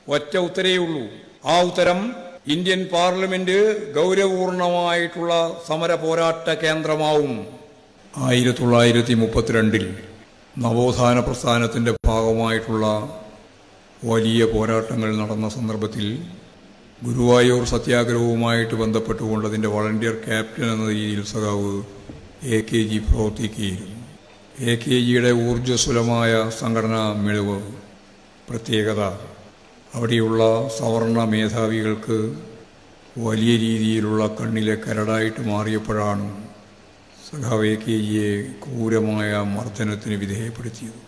ഒറ്റ ഉത്തരേ ഉള്ളൂ. ആ ഉത്തരം ഇന്ത്യൻ പാർലമെന്റ് ഗൗരവപൂർണമായിട്ടുള്ള സമര പോരാട്ട കേന്ദ്രമാവും. 1932 നവോത്ഥാന പ്രസ്ഥാനത്തിൻ്റെ ഭാഗമായിട്ടുള്ള വലിയ പോരാട്ടങ്ങൾ നടന്ന സന്ദർഭത്തിൽ ഗുരുവായൂർ സത്യാഗ്രഹവുമായിട്ട് ബന്ധപ്പെട്ടുകൊണ്ട് അതിൻ്റെ വളണ്ടിയർ ക്യാപ്റ്റൻ എന്ന രീതിയിൽ സഖാവ് AKG പ്രവർത്തിക്കുകയായിരുന്നു. AKGയുടെ ഊർജ്ജസ്വലമായ സംഘടനാ മികവ്, പ്രത്യേകത അവിടെയുള്ള സവർണ മേധാവികൾക്ക് വലിയ രീതിയിലുള്ള കണ്ണിലെ കരടായിട്ട് മാറിയപ്പോഴാണ് സഖാവ് AKGയെ ക്രൂരമായ മർദ്ദനത്തിന് വിധേയപ്പെടുത്തിയത്.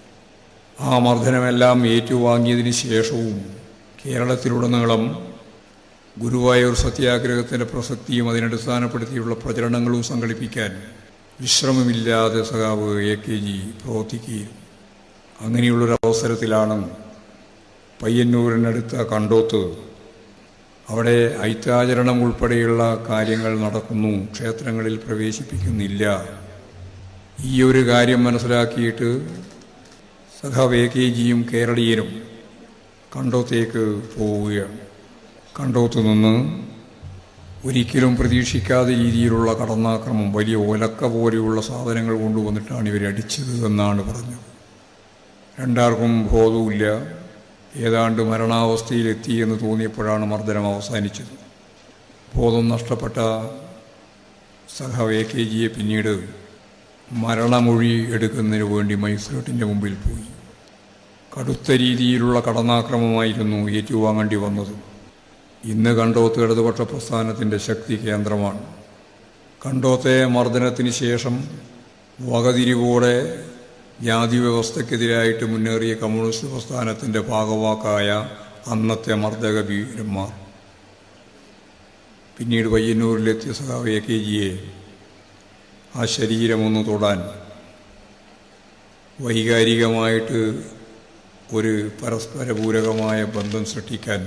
ആ മർദ്ദനമെല്ലാം ഏറ്റുവാങ്ങിയതിന് ശേഷവും കേരളത്തിലുടനീളം ഗുരുവായൂർ സത്യാഗ്രഹത്തിൻ്റെ പ്രസക്തിയും അതിനടിസ്ഥാനപ്പെടുത്തിയുള്ള പ്രചരണങ്ങളും സംഘടിപ്പിക്കാൻ വിശ്രമമില്ലാതെ സഖാവ് AKG പ്രവർത്തിക്കുകയും അങ്ങനെയുള്ളൊരവസരത്തിലാണ് പയ്യന്നൂരിനടുത്ത കണ്ടോത്ത് അവിടെ ഐത്യാചരണം ഉൾപ്പെടെയുള്ള കാര്യങ്ങൾ നടക്കുന്നു, ക്ഷേത്രങ്ങളിൽ പ്രവേശിപ്പിക്കുന്നില്ല. ഈ ഒരു കാര്യം മനസ്സിലാക്കിയിട്ട് സഖാവ് AKGയും കേരളീയനും കണ്ടോത്തേക്ക് പോവുകയാണ്. കണ്ടോത്ത് നിന്ന് ഒരിക്കലും പ്രതീക്ഷിക്കാത്ത രീതിയിലുള്ള കടന്നാക്രമം, വലിയ ഒലക്ക പോലെയുള്ള സാധനങ്ങൾ കൊണ്ടുവന്നിട്ടാണ് ഇവരടിച്ചത് എന്നാണ് പറഞ്ഞത്. രണ്ടാർക്കും ബോധവുമില്ല. ഏതാണ്ട് മരണാവസ്ഥയിലെത്തി എന്ന് തോന്നിയപ്പോഴാണ് മർദ്ദനം അവസാനിച്ചത്. ബോധം നഷ്ടപ്പെട്ട സഖാവ് AKGയെ പിന്നീട് മരണമൊഴി എടുക്കുന്നതിന് വേണ്ടി മജിസ്ട്രേറ്റിൻ്റെ മുമ്പിൽ പോയി. കടുത്ത രീതിയിലുള്ള കടന്നാക്രമമായിരുന്നു ഏറ്റുവാങ്ങേണ്ടി വന്നത്. ഇന്ന് കണ്ടോത്ത് ഇടതുപക്ഷ പ്രസ്ഥാനത്തിൻ്റെ ശക്തി കേന്ദ്രമാണ്. കണ്ടോത്തെ മർദ്ദനത്തിന് ശേഷം വകതിരിവോടെ ജാതി വ്യവസ്ഥയ്ക്കെതിരായിട്ട് മുന്നേറിയ കമ്മ്യൂണിസ്റ്റ് പ്രസ്ഥാനത്തിൻ്റെ ഭാഗവാക്കായ അന്നത്തെ മർദ്ദക വീരന്മാർ പിന്നീട് പയ്യന്നൂരിലെത്തിയ സഖാവ് AKGയെ ആ ശരീരമൊന്ന് തൊടാൻ, വൈകാരികമായിട്ട് ഒരു പരസ്പരപൂരകമായ ബന്ധം സൃഷ്ടിക്കാൻ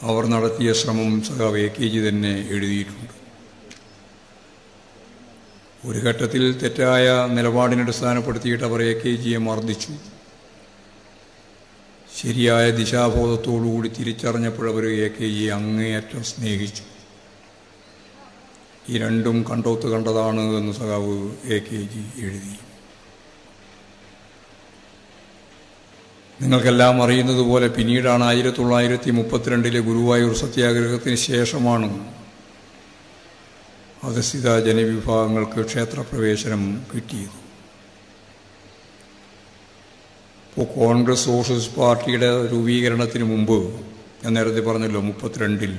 അവർ നടത്തിയ ശ്രമം സഖാവ് AKG തന്നെ എഴുതിയിട്ടുണ്ട്. ഒരു ഘട്ടത്തിൽ തെറ്റായ നിലപാടിനടിസ്ഥാനപ്പെടുത്തിയിട്ട് അവർ AKGയെ മർദ്ദിച്ചു. ശരിയായ ദിശാബോധത്തോടുകൂടി തിരിച്ചറിഞ്ഞപ്പോഴവർ AKGയെ അങ്ങേയറ്റം സ്നേഹിച്ചു. ഈ രണ്ടും കണ്ടോത്ത് കണ്ടതാണ് എന്ന് സഖാവ് AKG എഴുതി. നിങ്ങൾക്കെല്ലാം അറിയുന്നത് പോലെ പിന്നീടാണ് 1932 ഗുരുവായൂർ സത്യാഗ്രഹത്തിന് ശേഷമാണ് അധസ്ഥിത ജനവിഭാഗങ്ങൾക്ക് ക്ഷേത്രപ്രവേശനം കിട്ടിയത്. ഇപ്പോൾ കോൺഗ്രസ് സോഷ്യലിസ്റ്റ് പാർട്ടിയുടെ രൂപീകരണത്തിന് മുമ്പ് ഞാൻ നേരത്തെ പറഞ്ഞല്ലോ 32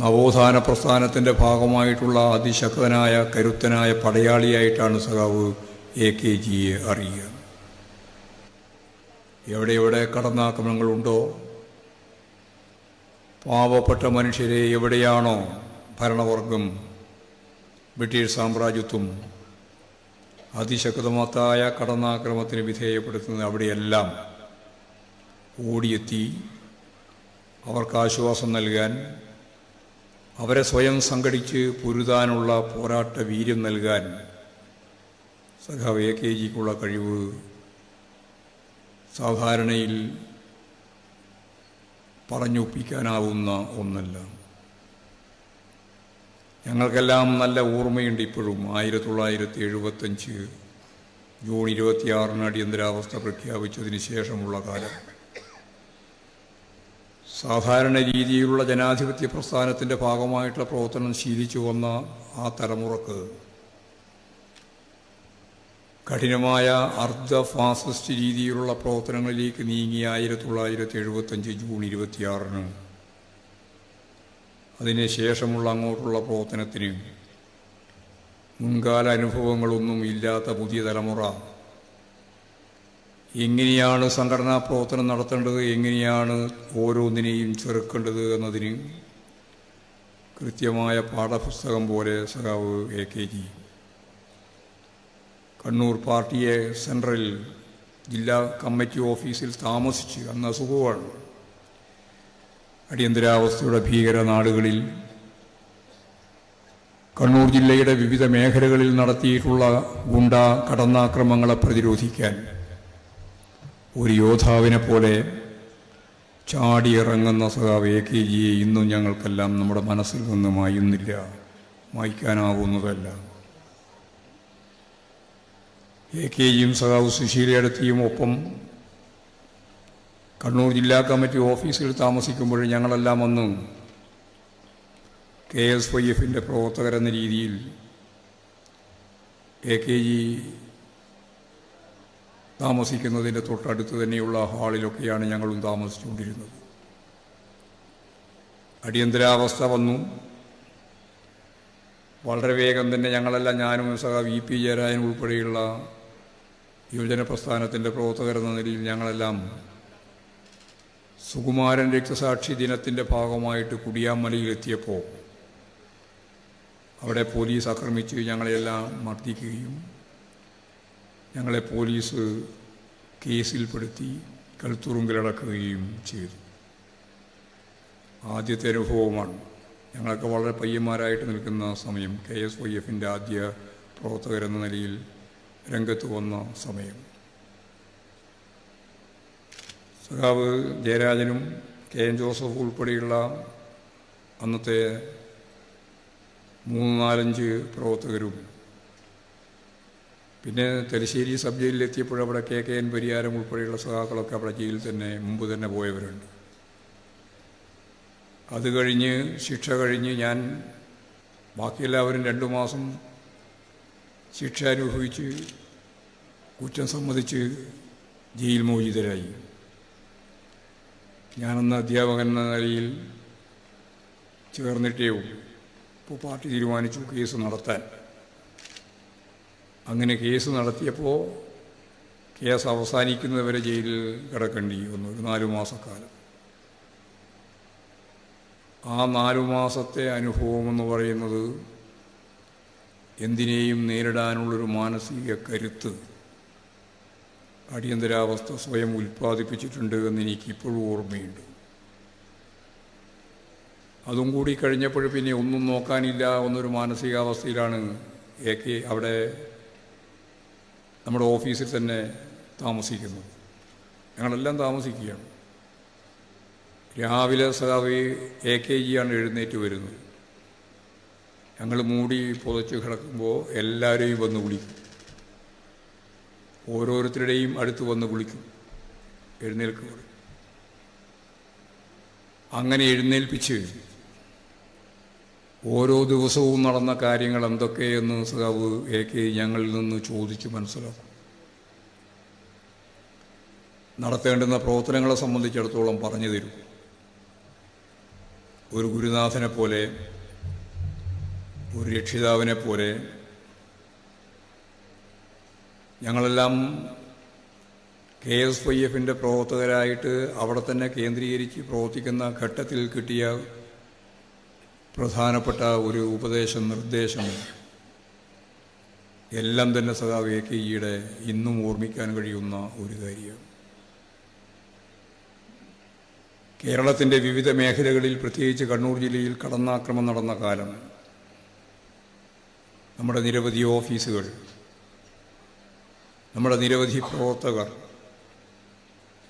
നവോത്ഥാന പ്രസ്ഥാനത്തിൻ്റെ ഭാഗമായിട്ടുള്ള അതിശക്തനായ കരുത്തനായ പടയാളിയായിട്ടാണ് സഖാവ് AKGയെ അറിയുക. എവിടെ കടന്നാക്രമണങ്ങളുണ്ടോ, പാവപ്പെട്ട മനുഷ്യരെ എവിടെയാണോ ഭരണവർഗം, ബ്രിട്ടീഷ് സാമ്രാജ്യത്വം അതിശക്തമായ കടന്നാക്രമണത്തിന് വിധേയപ്പെടുത്തുന്നത്, അവിടെയെല്ലാം ഓടിയെത്തി അവർക്ക് ആശ്വാസം നൽകാൻ, അവരെ സ്വയം സംഘടിച്ച് പൊരുതാനുള്ള പോരാട്ട വീര്യം നൽകാൻ സഖാവ് AKGക്കുള്ള കഴിവ് സാധാരണയിൽ പറഞ്ഞൊപ്പിക്കാനാവുന്ന ഒന്നല്ല. ഞങ്ങൾക്കെല്ലാം നല്ല ഓർമ്മയുണ്ട് ഇപ്പോഴും 1975 ജൂൺ 26 അടിയന്തരാവസ്ഥ പ്രഖ്യാപിച്ചതിന് ശേഷമുള്ള കാലം. സാധാരണ രീതിയിലുള്ള ജനാധിപത്യ പ്രസ്ഥാനത്തിൻ്റെ ഭാഗമായിട്ടുള്ള പ്രവർത്തനം ശീലിച്ചു വന്ന ആ തലമുറക്ക് കഠിനമായ അർദ്ധ ഫാസിസ്റ്റ് രീതിയിലുള്ള പ്രവർത്തനങ്ങളിലേക്ക് നീങ്ങിയ 1975 ജൂൺ 26 അതിന് ശേഷമുള്ള അങ്ങോട്ടുള്ള പ്രവർത്തനത്തിന് മുൻകാല അനുഭവങ്ങളൊന്നും ഇല്ലാത്ത പുതിയ തലമുറ എങ്ങനെയാണ് സംഘടനാ പ്രവർത്തനം നടത്തേണ്ടത്, എങ്ങനെയാണ് ഓരോന്നിനെയും ചെറുക്കേണ്ടത് എന്നതിന് കൃത്യമായ പാഠപുസ്തകം പോലെ സഖാവ് AKG കണ്ണൂർ പാർട്ടിയെ സെൻട്രൽ ജില്ലാ കമ്മിറ്റി ഓഫീസിൽ താമസിച്ച്, അന്ന് അസുഖമാണ്, അടിയന്തരാവസ്ഥയുടെ ഭീകര നാടുകളിൽ കണ്ണൂർ ജില്ലയുടെ വിവിധ മേഖലകളിൽ നടത്തിയിട്ടുള്ള ഗുണ്ട കടന്നാക്രമങ്ങളെ പ്രതിരോധിക്കാൻ ഒരു യോദ്ധാവിനെ പോലെ ചാടിയിറങ്ങുന്ന സഖാവ് AKG ഇന്നും ഞങ്ങൾക്കെല്ലാം നമ്മുടെ മനസ്സിൽ നിന്ന് മായുന്നില്ല, മായ്ക്കാനാവുന്നതല്ല. AKGയും സഖാവ് സുശീലയടത്തിയും ഒപ്പം കണ്ണൂർ ജില്ലാ കമ്മിറ്റി ഓഫീസിൽ താമസിക്കുമ്പോൾ ഞങ്ങളെല്ലാം അന്ന് KSYFൻ്റെ പ്രവർത്തകരെന്ന രീതിയിൽ AKG താമസിക്കുന്നതിൻ്റെ തൊട്ടടുത്ത് തന്നെയുള്ള ഹാളിലൊക്കെയാണ് ഞങ്ങളും താമസിച്ചുകൊണ്ടിരുന്നത്. അടിയന്തരാവസ്ഥ വന്നു. വളരെ വേഗം തന്നെ ഞങ്ങളെല്ലാം, ഞാനും സഖാവ് VP ജയരാജൻ ഉൾപ്പെടെയുള്ള യുവജന പ്രസ്ഥാനത്തിൻ്റെ പ്രവർത്തകരെന്ന നിലയിൽ ഞങ്ങളെല്ലാം സുകുമാരൻ രക്തസാക്ഷി ദിനത്തിൻ്റെ ഭാഗമായിട്ട് കുടിയാമലയിലെത്തിയപ്പോൾ അവിടെ പോലീസ് ആക്രമിച്ച് ഞങ്ങളെല്ലാം മർദ്ദിക്കുകയും ഞങ്ങളെ പോലീസ് കേസിൽപ്പെടുത്തി കൽത്തുറുങ്കിലടക്കുകയും ചെയ്തു. ആദ്യത്തെ അനുഭവമാണ്. ഞങ്ങളൊക്കെ വളരെ പയ്യന്മാരായിട്ട് നിൽക്കുന്ന സമയം, KSYFൻ്റെ ആദ്യ പ്രവർത്തകരെന്ന നിലയിൽ രംഗത്ത് വന്ന സമയം. സഖാവ് ജയരാജനും KN ജോസഫ് ഉൾപ്പെടെയുള്ള അന്നത്തെ 3-4 പ്രവർത്തകരും, പിന്നെ തലശ്ശേരി സബ് ജയിലിലെത്തിയപ്പോൾ അവിടെ KN പരിയാരം ഉൾപ്പെടെയുള്ള സഖാക്കളൊക്കെ അവിടെ ജയിലിൽ തന്നെ മുമ്പ് തന്നെ പോയവരുണ്ട്. അത് കഴിഞ്ഞ് ശിക്ഷ കഴിഞ്ഞ് ഞാൻ, ബാക്കിയെല്ലാവരും 2 മാസം ശിക്ഷ അനുഭവിച്ച് കുറ്റം സമ്മതിച്ച് ജയിൽ മോചിതരായി. ഞാനന്ന് അധ്യാപകൻ എന്ന നിലയിൽ ചേർന്നിട്ടേ ഉള്ളൂ. ഇപ്പോൾ പാർട്ടി തീരുമാനിച്ചു കേസ് നടത്താൻ. അങ്ങനെ കേസ് നടത്തിയപ്പോൾ കേസ് അവസാനിക്കുന്നതുവരെ ജയിലിൽ കിടക്കേണ്ടി വന്നു, ഒരു 4 മാസക്കാലം. ആ 4 മാസത്തെ അനുഭവമെന്ന് പറയുന്നത് എന്തിനേയും നേരിടാനുള്ളൊരു മാനസിക കരുത്ത് അടിയന്തരാവസ്ഥ സ്വയം ഉൽപ്പാദിപ്പിച്ചിട്ടുണ്ട് എന്ന് എനിക്കിപ്പോഴും ഓർമ്മയുണ്ട്. അതും കൂടി കഴിഞ്ഞപ്പോൾ പിന്നെ ഒന്നും നോക്കാനില്ല എന്നൊരു മാനസികാവസ്ഥയിലാണ് അവിടെ നമ്മുടെ ഓഫീസിൽ തന്നെ താമസിക്കുന്നത്. ഞങ്ങളെല്ലാം താമസിക്കുകയാണ്. രാവിലെ സഖാവ് AKG ആണ് എഴുന്നേറ്റ് വരുന്നത്. ഞങ്ങൾ മൂടി പുതച്ച് കിടക്കുമ്പോൾ എല്ലാവരെയും വന്ന് വിളിക്കും. ഓരോരുത്തരുടെയും അടുത്ത് വന്ന് വിളിക്കും, എഴുന്നേൽക്കുക. അങ്ങനെ എഴുന്നേൽപ്പിച്ച് ഓരോ ദിവസവും നടന്ന കാര്യങ്ങൾ എന്തൊക്കെയെന്ന് സഖാവ് AKG ഞങ്ങളിൽ നിന്ന് ചോദിച്ച് മനസ്സിലാക്കും. നടത്തേണ്ടുന്ന പ്രവർത്തനങ്ങളെ സംബന്ധിച്ചിടത്തോളം പറഞ്ഞു തരും. ഒരു ഗുരുനാഥനെ പോലെ, ഒരു രക്ഷിതാവിനെ പോലെ ഞങ്ങളെല്ലാം KSYFൻ്റെ പ്രവർത്തകരായിട്ട് അവിടെ തന്നെ കേന്ദ്രീകരിച്ച് പ്രവർത്തിക്കുന്ന ഘട്ടത്തിൽ കിട്ടിയ പ്രധാനപ്പെട്ട ഒരു ഉപദേശം, നിർദ്ദേശം എല്ലാം തന്നെ സഖാവ് AKGയുടെ ഇന്നും ഓർമ്മിക്കാൻ കഴിയുന്ന ഒരു കാര്യം. കേരളത്തിൻ്റെ വിവിധ മേഖലകളിൽ, പ്രത്യേകിച്ച് കണ്ണൂർ ജില്ലയിൽ കടന്നാക്രമണം നടന്ന കാലം, നമ്മുടെ നിരവധി ഓഫീസുകൾ, നമ്മുടെ നിരവധി പ്രവർത്തകർ,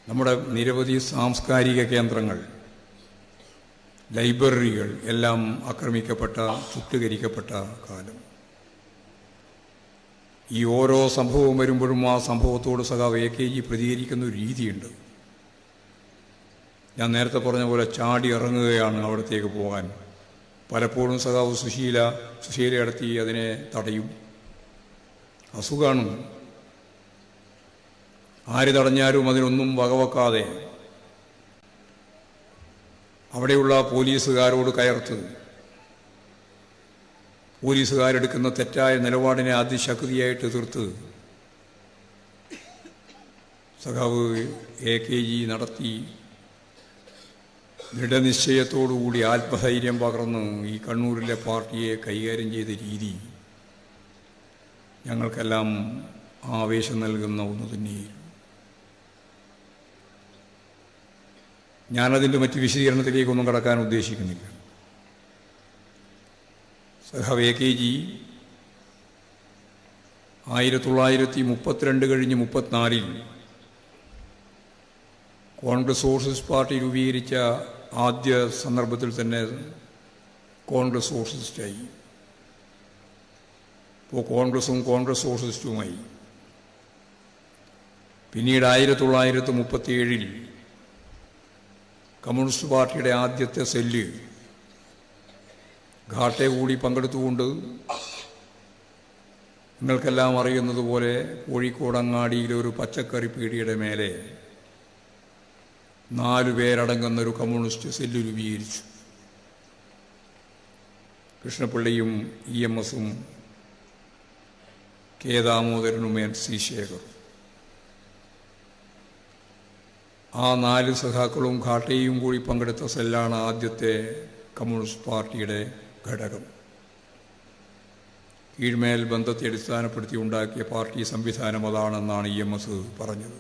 നമ്മുടെ നിരവധി സാംസ്കാരിക കേന്ദ്രങ്ങൾ, ലൈബ്രറികൾ എല്ലാം ആക്രമിക്കപ്പെട്ട, ചുട്ടുകരിക്കപ്പെട്ട കാലം. ഈ ഓരോ സംഭവം വരുമ്പോഴും ആ സംഭവത്തോട് സഖാവ് AKG പ്രതികരിക്കുന്ന ഒരു രീതിയുണ്ട്. ഞാൻ നേരത്തെ പറഞ്ഞ പോലെ ചാടി ഇറങ്ങുകയാണ് അവിടത്തേക്ക് പോകാൻ. പലപ്പോഴും സഖാവ് സുശീലയടത്തി അതിനെ തടയും. അസുഖമാണ്, ആര് തടഞ്ഞാലും അതിനൊന്നും വകവെക്കാതെ അവിടെയുള്ള പോലീസുകാരോട് കയർത്ത് പോലീസുകാരെടുക്കുന്ന തെറ്റായ നിലപാടിനെ അതിശക്തിയായിട്ട് എതിർത്ത് സഖാവ് AKG നടത്തി ദൃഢനിശ്ചയത്തോടുകൂടി ആത്മധൈര്യം പകർന്ന് ഈ കണ്ണൂരിലെ പാർട്ടിയെ കൈകാര്യം ചെയ്ത രീതി ഞങ്ങൾക്കെല്ലാം ആവേശം നൽകുന്ന ഒന്ന് തന്നെയായിരുന്നു. ഞാനതിൻ്റെ മറ്റ് വിശദീകരണത്തിലേക്കൊന്നും കടക്കാൻ ഉദ്ദേശിക്കുന്നില്ല. സഖാവ് AKG 1932 കഴിഞ്ഞ് 34 കോൺഗ്രസ് സോഷ്യലിസ്റ്റ് പാർട്ടി രൂപീകരിച്ച ആദ്യ സന്ദർഭത്തിൽ തന്നെ കോൺഗ്രസ് സോഷ്യലിസ്റ്റായി. ഇപ്പോൾ കോൺഗ്രസും കോൺഗ്രസ് സോഷ്യലിസ്റ്റുമായി. പിന്നീട് 1937 കമ്മ്യൂണിസ്റ്റ് പാർട്ടിയുടെ ആദ്യത്തെ സെല്ല് ഘാട്ടെ കൂടി പങ്കെടുത്തുകൊണ്ട് നിങ്ങൾക്കെല്ലാം അറിയുന്നത് പോലെ കോഴിക്കോടങ്ങാടിയിലെ ഒരു പച്ചക്കറി പീടിയുടെ മേലെ 4 പേരടങ്ങുന്നൊരു കമ്മ്യൂണിസ്റ്റ് സെല്ല് രൂപീകരിച്ചു. കൃഷ്ണപിള്ളയും EMSഉം കെ ദാമോദരനും NC ശേഖറും. ആ 4 സഖാക്കളും ഘാട്ടയും കൂടി പങ്കെടുത്ത സെല്ലാണ് ആദ്യത്തെ കമ്മ്യൂണിസ്റ്റ് പാർട്ടിയുടെ ഘടകം. കീഴ്മേൽ ബന്ധത്തെ അടിസ്ഥാനപ്പെടുത്തി ഉണ്ടാക്കിയ പാർട്ടി സംവിധാനം അതാണെന്നാണ് EMS പറഞ്ഞത്.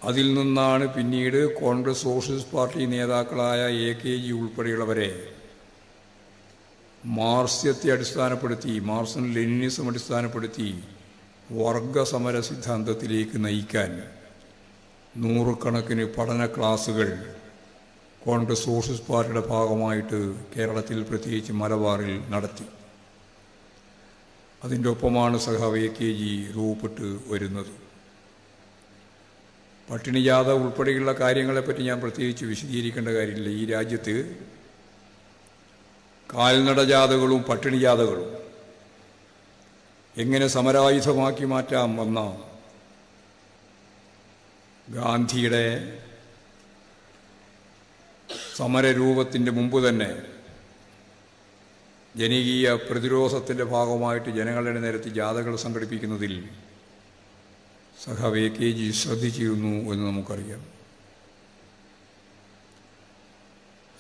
അതിൽ നിന്നാണ് പിന്നീട് കോൺഗ്രസ് സോഷ്യലിസ്റ്റ് പാർട്ടി നേതാക്കളായ AKG ഉൾപ്പെടെയുള്ളവരെ മാർക്സ്യത്തെ അടിസ്ഥാനപ്പെടുത്തി, മാർക്സും ലെനിനിസം അടിസ്ഥാനപ്പെടുത്തി വർഗസമര സിദ്ധാന്തത്തിലേക്ക് നയിക്കാൻ നൂറുകണക്കിന് പഠന ക്ലാസുകൾ കോൺഗ്രസ് സോഷ്യലിസ്റ്റ് പാർട്ടിയുടെ ഭാഗമായിട്ട് കേരളത്തിൽ, പ്രത്യേകിച്ച് മലബാറിൽ നടത്തി. അതിൻ്റെ ഒപ്പമാണ് സഖാവ് AKG രൂപപ്പെട്ട് വരുന്നത്. പട്ടിണിജാത ഉൾപ്പെടെയുള്ള കാര്യങ്ങളെപ്പറ്റി ഞാൻ പ്രത്യേകിച്ച് വിശദീകരിക്കേണ്ട കാര്യമില്ല. ഈ രാജ്യത്ത് കാൽനടജാഥകളും പട്ടിണിജാഥകളും എങ്ങനെ സമരായുധമാക്കി മാറ്റാം എന്ന ഗാന്ധിയുടെ സമരരൂപത്തിൻ്റെ മുമ്പ് തന്നെ ജനകീയ പ്രതിരോധത്തിൻ്റെ ഭാഗമായിട്ട് ജനങ്ങളുടെ നേരത്തെ ജാഥകൾ സംഘടിപ്പിക്കുന്നതിൽ സഖാവ് AKG ശ്രദ്ധിച്ചിരുന്നു എന്ന് നമുക്കറിയാം.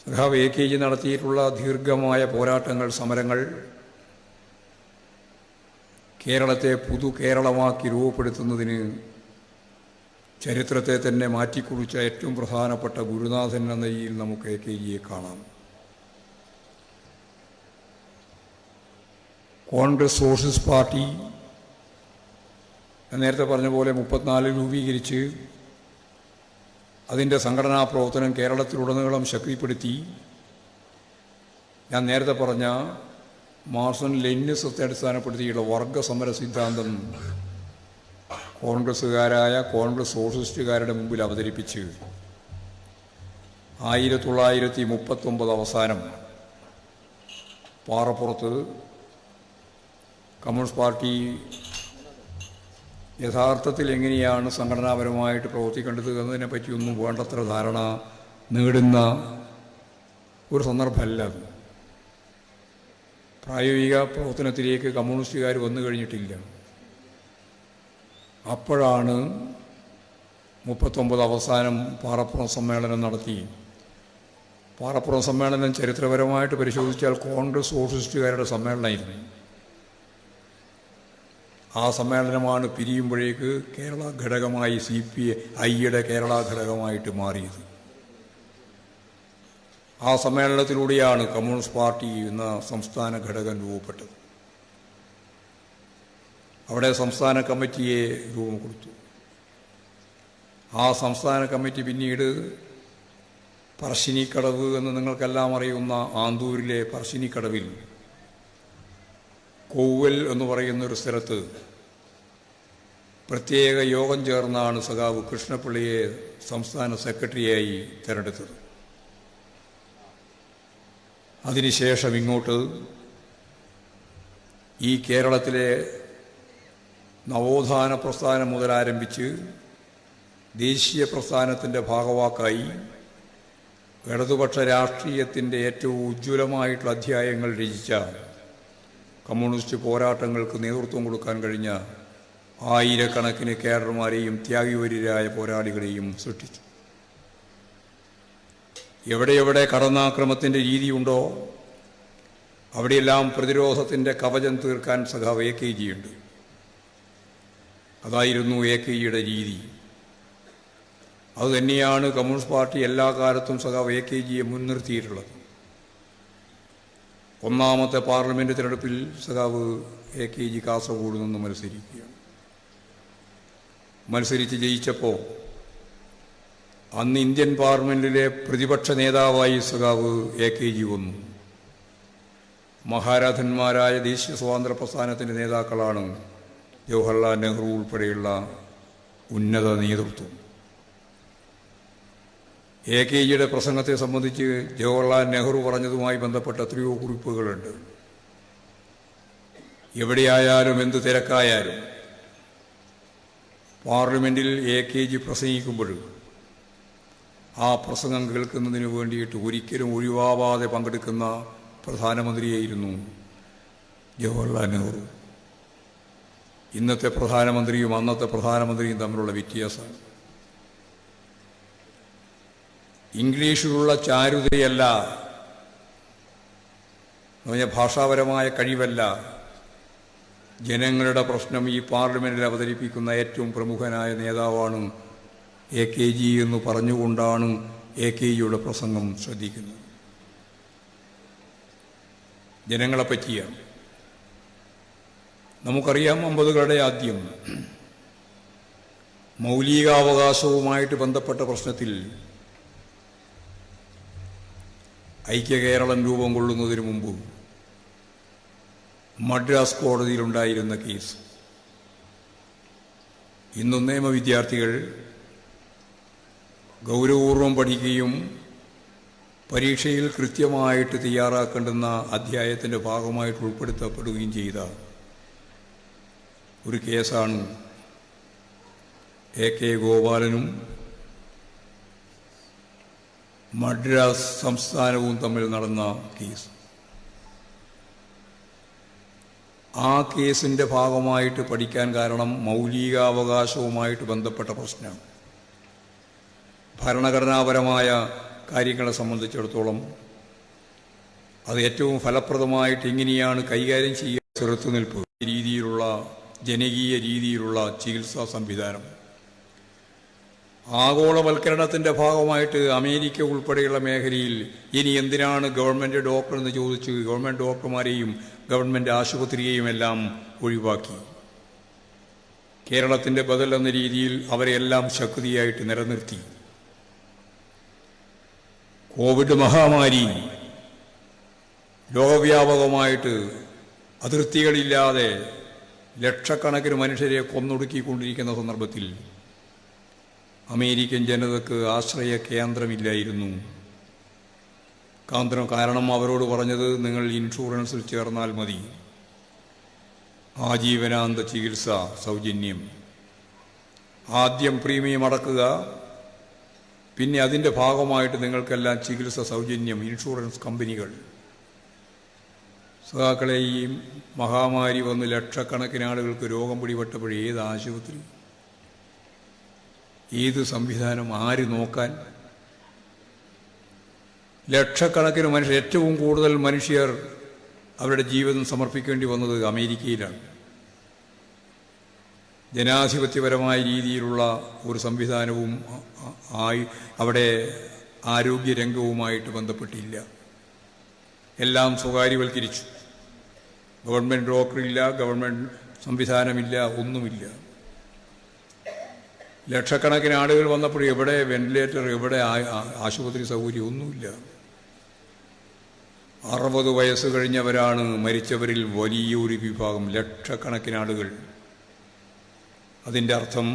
സഖാവ് AKG നടത്തിയിട്ടുള്ള ദീർഘമായ പോരാട്ടങ്ങൾ, സമരങ്ങൾ കേരളത്തെ പുതു കേരളമാക്കി രൂപപ്പെടുത്തുന്നതിന് ചരിത്രത്തെ തന്നെ മാറ്റിക്കുറിച്ച ഏറ്റവും പ്രധാനപ്പെട്ട ഗുരുനാഥൻ എന്ന നിലയിൽ നമുക്ക് AKGയെ കാണാം. കോൺഗ്രസ് സോഷ്യലിസ്റ്റ് പാർട്ടി നേരത്തെ പറഞ്ഞ പോലെ 34 രൂപീകരിച്ച് അതിൻ്റെ സംഘടനാ പ്രവർത്തനം കേരളത്തിലുടനീളം ശക്തിപ്പെടുത്തി. ഞാൻ നേരത്തെ പറഞ്ഞ മാർക്സും ലെനിനിസത്തെ അടിസ്ഥാനപ്പെടുത്തിയുള്ള വർഗസമര സിദ്ധാന്തം കോൺഗ്രസ്സുകാരായ കോൺഗ്രസ് സോഷ്യലിസ്റ്റുകാരുടെ മുമ്പിൽ അവതരിപ്പിച്ച് 1939 അവസാനം പാറപ്പുറത്ത് കമ്മ്യൂണിസ്റ്റ് പാർട്ടി യഥാർത്ഥത്തിൽ എങ്ങനെയാണ് സംഘടനാപരമായിട്ട് പ്രവർത്തിക്കേണ്ടത് എന്നതിനെ പറ്റിയൊന്നും വേണ്ടത്ര ധാരണ നേടുന്ന ഒരു സന്ദർഭമല്ല അത്. പ്രായോഗിക പ്രവർത്തനത്തിലേക്ക് കമ്മ്യൂണിസ്റ്റുകാർ വന്നു കഴിഞ്ഞിട്ടില്ല. അപ്പോഴാണ് 39 അവസാനം പാറപ്പുറം സമ്മേളനം നടത്തി. പാറപ്പുറം സമ്മേളനം ചരിത്രപരമായിട്ട് പരിശോധിച്ചാൽ കോൺഗ്രസ് സോഷ്യലിസ്റ്റുകാരുടെ സമ്മേളനമായിരുന്നു. ആ സമ്മേളനമാണ് പിരിയുമ്പോഴേക്ക് കേരള ഘടകമായി CPIയുടെ കേരള ഘടകമായിട്ട് മാറിയത്. ആ സമ്മേളനത്തിലൂടെയാണ് കമ്മ്യൂണിസ്റ്റ് പാർട്ടി എന്ന സംസ്ഥാന ഘടകം രൂപപ്പെട്ടത്. അവിടെ സംസ്ഥാന കമ്മിറ്റിയെ രൂപം കൊടുത്തു. ആ സംസ്ഥാന കമ്മിറ്റി പിന്നീട് പറശ്ശിനിക്കടവ് എന്ന് നിങ്ങൾക്കെല്ലാം അറിയുന്ന ആന്തൂരിലെ പറശ്ശിനിക്കടവിൽ കോവൽ എന്ന് പറയുന്നൊരു സ്ഥലത്ത് പ്രത്യേക യോഗം ചേർന്നാണ് സഖാവ് കൃഷ്ണപിള്ളയെ സംസ്ഥാന സെക്രട്ടറിയായി തിരഞ്ഞെടുത്തത്. അതിനുശേഷം ഇങ്ങോട്ട് ഈ കേരളത്തിലെ നവോത്ഥാന പ്രസ്ഥാനം മുതലാരംഭിച്ച് ദേശീയ പ്രസ്ഥാനത്തിൻ്റെ ഭാഗവാക്കായി ഇടതുപക്ഷ രാഷ്ട്രീയത്തിൻ്റെ ഏറ്റവും ഉജ്ജ്വലമായിട്ടുള്ള അധ്യായങ്ങൾ രചിച്ച, കമ്മ്യൂണിസ്റ്റ് പോരാട്ടങ്ങൾക്ക് നേതൃത്വം കൊടുക്കാൻ കഴിഞ്ഞ ആയിരക്കണക്കിന് കേഡർമാരെയും ത്യാഗീവര്യരായ പോരാളികളെയും സൃഷ്ടിച്ചു. എവിടെ കടന്നാക്രമത്തിൻ്റെ രീതിയുണ്ടോ അവിടെയെല്ലാം പ്രതിരോധത്തിൻ്റെ കവചം തീർക്കാൻ സഖാവ് AKG ഉണ്ട്. അതായിരുന്നു AKGയുടെ രീതി. അതുതന്നെയാണ് കമ്മ്യൂണിസ്റ്റ് പാർട്ടി എല്ലാ കാലത്തും സഖാവ് AKGയെ മുൻനിർത്തിയിട്ടുള്ളത്. ഒന്നാമത്തെ പാർലമെൻറ്റ് തിരഞ്ഞെടുപ്പിൽ സഖാവ് AKG കാസർഗോഡ് നിന്ന് മത്സരിക്കുകയാണ്. മത്സരിച്ച് ജയിച്ചപ്പോൾ അന്ന് ഇന്ത്യൻ പാർലമെൻറ്റിലെ പ്രതിപക്ഷ നേതാവായി സഖാവ് AKG വന്നു. മഹാരഥന്മാരായ ദേശീയ സ്വാതന്ത്ര്യ പ്രസ്ഥാനത്തിൻ്റെ നേതാക്കളാണ് ജവഹർലാൽ നെഹ്റു ഉൾപ്പെടെയുള്ള ഉന്നത നേതൃത്വം. AKGയുടെ പ്രസംഗത്തെ സംബന്ധിച്ച് ജവഹർലാൽ നെഹ്റു പറഞ്ഞതുമായി ബന്ധപ്പെട്ട എത്രയോ കുറിപ്പുകളുണ്ട്. എവിടെയായാലും എന്ത് തിരക്കായാലും പാർലമെൻറ്റിൽ AKG പ്രസംഗിക്കുമ്പോൾ ആ പ്രസംഗം കേൾക്കുന്നതിന് വേണ്ടിയിട്ട് ഒരിക്കലും ഒഴിവാവാതെ പങ്കെടുക്കുന്ന പ്രധാനമന്ത്രിയായിരുന്നു ജവഹർലാൽ നെഹ്റു. ഇന്നത്തെ പ്രധാനമന്ത്രിയും അന്നത്തെ പ്രധാനമന്ത്രിയും തമ്മിലുള്ള വ്യത്യാസം ഇംഗ്ലീഷിലുള്ള ചാരുതയല്ല, ഭാഷാപരമായ കഴിവല്ല, ജനങ്ങളുടെ പ്രശ്നം ഈ പാർലമെൻറ്റിൽ അവതരിപ്പിക്കുന്ന ഏറ്റവും പ്രമുഖനായ നേതാവാണ് AKG എന്ന് പറഞ്ഞുകൊണ്ടാണ് AKGയുടെ പ്രസംഗം ശ്രദ്ധിക്കുന്നത്. ജനങ്ങളെ പറ്റിയാണ്. നമുക്കറിയാം 50കളുടെ ആദ്യം മൗലികാവകാശവുമായിട്ട് ബന്ധപ്പെട്ട പ്രശ്നത്തിൽ ഐക്യകേരളം രൂപം കൊള്ളുന്നതിന് മുമ്പ് മദ്രാസ് കോടതിയിലുണ്ടായിരുന്ന കേസ് ഇന്നും നിയമവിദ്യാർത്ഥികൾ ഗൗരവപൂർവം പഠിക്കുകയും പരീക്ഷയിൽ കൃത്യമായിട്ട് തയ്യാറാക്കേണ്ടുന്ന അധ്യായത്തിൻ്റെ ഭാഗമായിട്ട് ഉൾപ്പെടുത്തപ്പെടുകയും ചെയ്ത ഒരു കേസാണ് AK ഗോപാലനും മദ്രാസ് സംസ്ഥാനവും തമ്മിൽ നടന്ന കേസ്. ആ കേസിൻ്റെ ഭാഗമായിട്ട് പഠിക്കാൻ കാരണം മൗലികാവകാശവുമായിട്ട് ബന്ധപ്പെട്ട പ്രശ്നമാണ്. ഭരണഘടനാപരമായ കാര്യങ്ങളെ സംബന്ധിച്ചിടത്തോളം അത് ഏറ്റവും ഫലപ്രദമായിട്ട് എങ്ങനെയാണ് കൈകാര്യം ചെയ്യുക, ചെറുത്തുനിൽപ്പ് രീതിയിലുള്ള ജനകീയ രീതിയിലുള്ള ചികിത്സാ സംവിധാനം. ആഗോളവൽക്കരണത്തിൻ്റെ ഭാഗമായിട്ട് അമേരിക്ക ഉൾപ്പെടെയുള്ള മേഖലയിൽ ഇനി എന്തിനാണ് ഗവൺമെൻറ് ഡോക്ടർ എന്ന് ചോദിച്ച് ഗവൺമെൻറ് ഡോക്ടർമാരെയും ഗവൺമെൻറ് ആശുപത്രിയെയും എല്ലാം ഒഴിവാക്കി. കേരളത്തിൻ്റെ ബദൽ എന്ന രീതിയിൽ അവരെല്ലാം ശക്തിയായിട്ട് നിലനിർത്തി. കോവിഡ് മഹാമാരി ലോകവ്യാപകമായിട്ട് അതിർത്തികളില്ലാതെ ലക്ഷക്കണക്കിന് മനുഷ്യരെ കൊന്നൊടുക്കിക്കൊണ്ടിരിക്കുന്ന സന്ദർഭത്തിൽ അമേരിക്കൻ ജനതയ്ക്ക് ആശ്രയ കേന്ദ്രമില്ലായിരുന്നു. കാരണം അവരോട് പറഞ്ഞത് നിങ്ങൾ ഇൻഷുറൻസിൽ ചേർന്നാൽ മതി, ആജീവനാന്ത ചികിത്സ സൗജന്യം, ആദ്യം പ്രീമിയം അടക്കുക, പിന്നെ അതിൻ്റെ ഭാഗമായിട്ട് നിങ്ങൾക്കെല്ലാം ചികിത്സ സൗജന്യം. ഇൻഷുറൻസ് കമ്പനികൾ സഖാക്കളെ, ഈ മഹാമാരി വന്ന് ലക്ഷക്കണക്കിന് ആളുകൾക്ക് രോഗം പിടിപെട്ടപ്പോൾ ഏത് ആശുപത്രി, ഏത് സംവിധാനം, ആര് നോക്കാൻ? ലക്ഷക്കണക്കിന് മനുഷ്യർ, ഏറ്റവും കൂടുതൽ മനുഷ്യർ അവരുടെ ജീവിതം സമർപ്പിക്കേണ്ടി വന്നത് അമേരിക്കയിലാണ്. ജനാധിപത്യപരമായ രീതിയിലുള്ള ഒരു സംവിധാനവും അവിടെ ആരോഗ്യരംഗവുമായിട്ട് ബന്ധപ്പെട്ടില്ല. എല്ലാം സ്വകാര്യവൽക്കരിച്ചു. ഗവൺമെൻറ് ഡോക്ടറില്ല, ഗവൺമെൻറ് സംവിധാനമില്ല, ഒന്നുമില്ല. ലക്ഷക്കണക്കിന് ആളുകൾ വന്നപ്പോൾ എവിടെ വെന്റിലേറ്റർ, എവിടെ ആശുപത്രി സൗകര്യം, ഒന്നുമില്ല. 60 വയസ്സ് കഴിഞ്ഞവരാണ് മരിച്ചവരിൽ വലിയൊരു വിഭാഗം, ലക്ഷക്കണക്കിന് ആളുകൾ. അതിൻ്റെ അർത്ഥം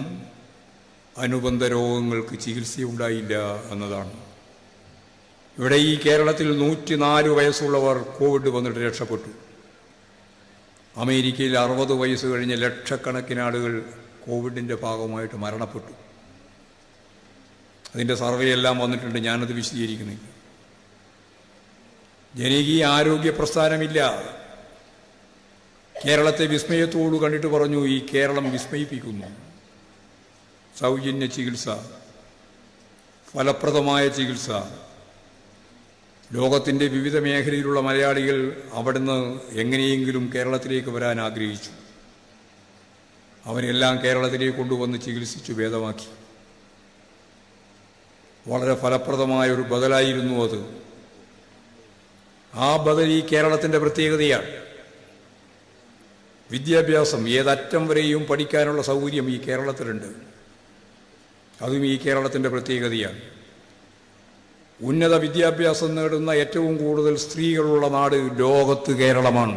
അനുബന്ധ രോഗങ്ങൾക്ക് ചികിത്സയുണ്ടായില്ല എന്നതാണ്. ഇവിടെ ഈ കേരളത്തിൽ 104 വയസ്സുള്ളവർ കോവിഡ് വന്നിട്ട് രക്ഷപ്പെട്ടു. അമേരിക്കയിൽ 60 വയസ്സ് കഴിഞ്ഞ ലക്ഷക്കണക്കിന് ആളുകൾ കോവിഡിൻ്റെ ഭാഗമായിട്ട് മരണപ്പെട്ടു. അതിൻ്റെ സർവേ എല്ലാം വന്നിട്ടുണ്ട്, ഞാനത് വിശദീകരിക്കുന്നില്ല. ജനകീയ ആരോഗ്യ പ്രസ്ഥാനമില്ല. കേരളത്തെ വിസ്മയത്തോട് കണ്ടിട്ട് പറഞ്ഞു, ഈ കേരളം വിസ്മയിപ്പിക്കുന്നു. സൗജന്യ ചികിത്സ, ഫലപ്രദമായ ചികിത്സ. ലോകത്തിൻ്റെ വിവിധ മേഖലയിലുള്ള മലയാളികൾ അവിടുന്ന് എങ്ങനെയെങ്കിലും കേരളത്തിലേക്ക് വരാൻ ആഗ്രഹിച്ചു. അവരെല്ലാം കേരളത്തിലേക്ക് കൊണ്ടുവന്ന് ചികിത്സിച്ചു ഭേദമാക്കി. വളരെ ഫലപ്രദമായ ഒരു ബദലായിരുന്നു അത്. ആ ബദൽ ഈ കേരളത്തിൻ്റെ പ്രത്യേകതയാണ്. വിദ്യാഭ്യാസം ഏതറ്റം വരെയും പഠിക്കാനുള്ള സൗകര്യം ഈ കേരളത്തിലുണ്ട്. അതും ഈ കേരളത്തിൻ്റെ പ്രത്യേകതയാണ്. ഉന്നത വിദ്യാഭ്യാസം നേടുന്ന ഏറ്റവും കൂടുതൽ സ്ത്രീകളുള്ള നാട് ലോകത്ത് കേരളമാണ്.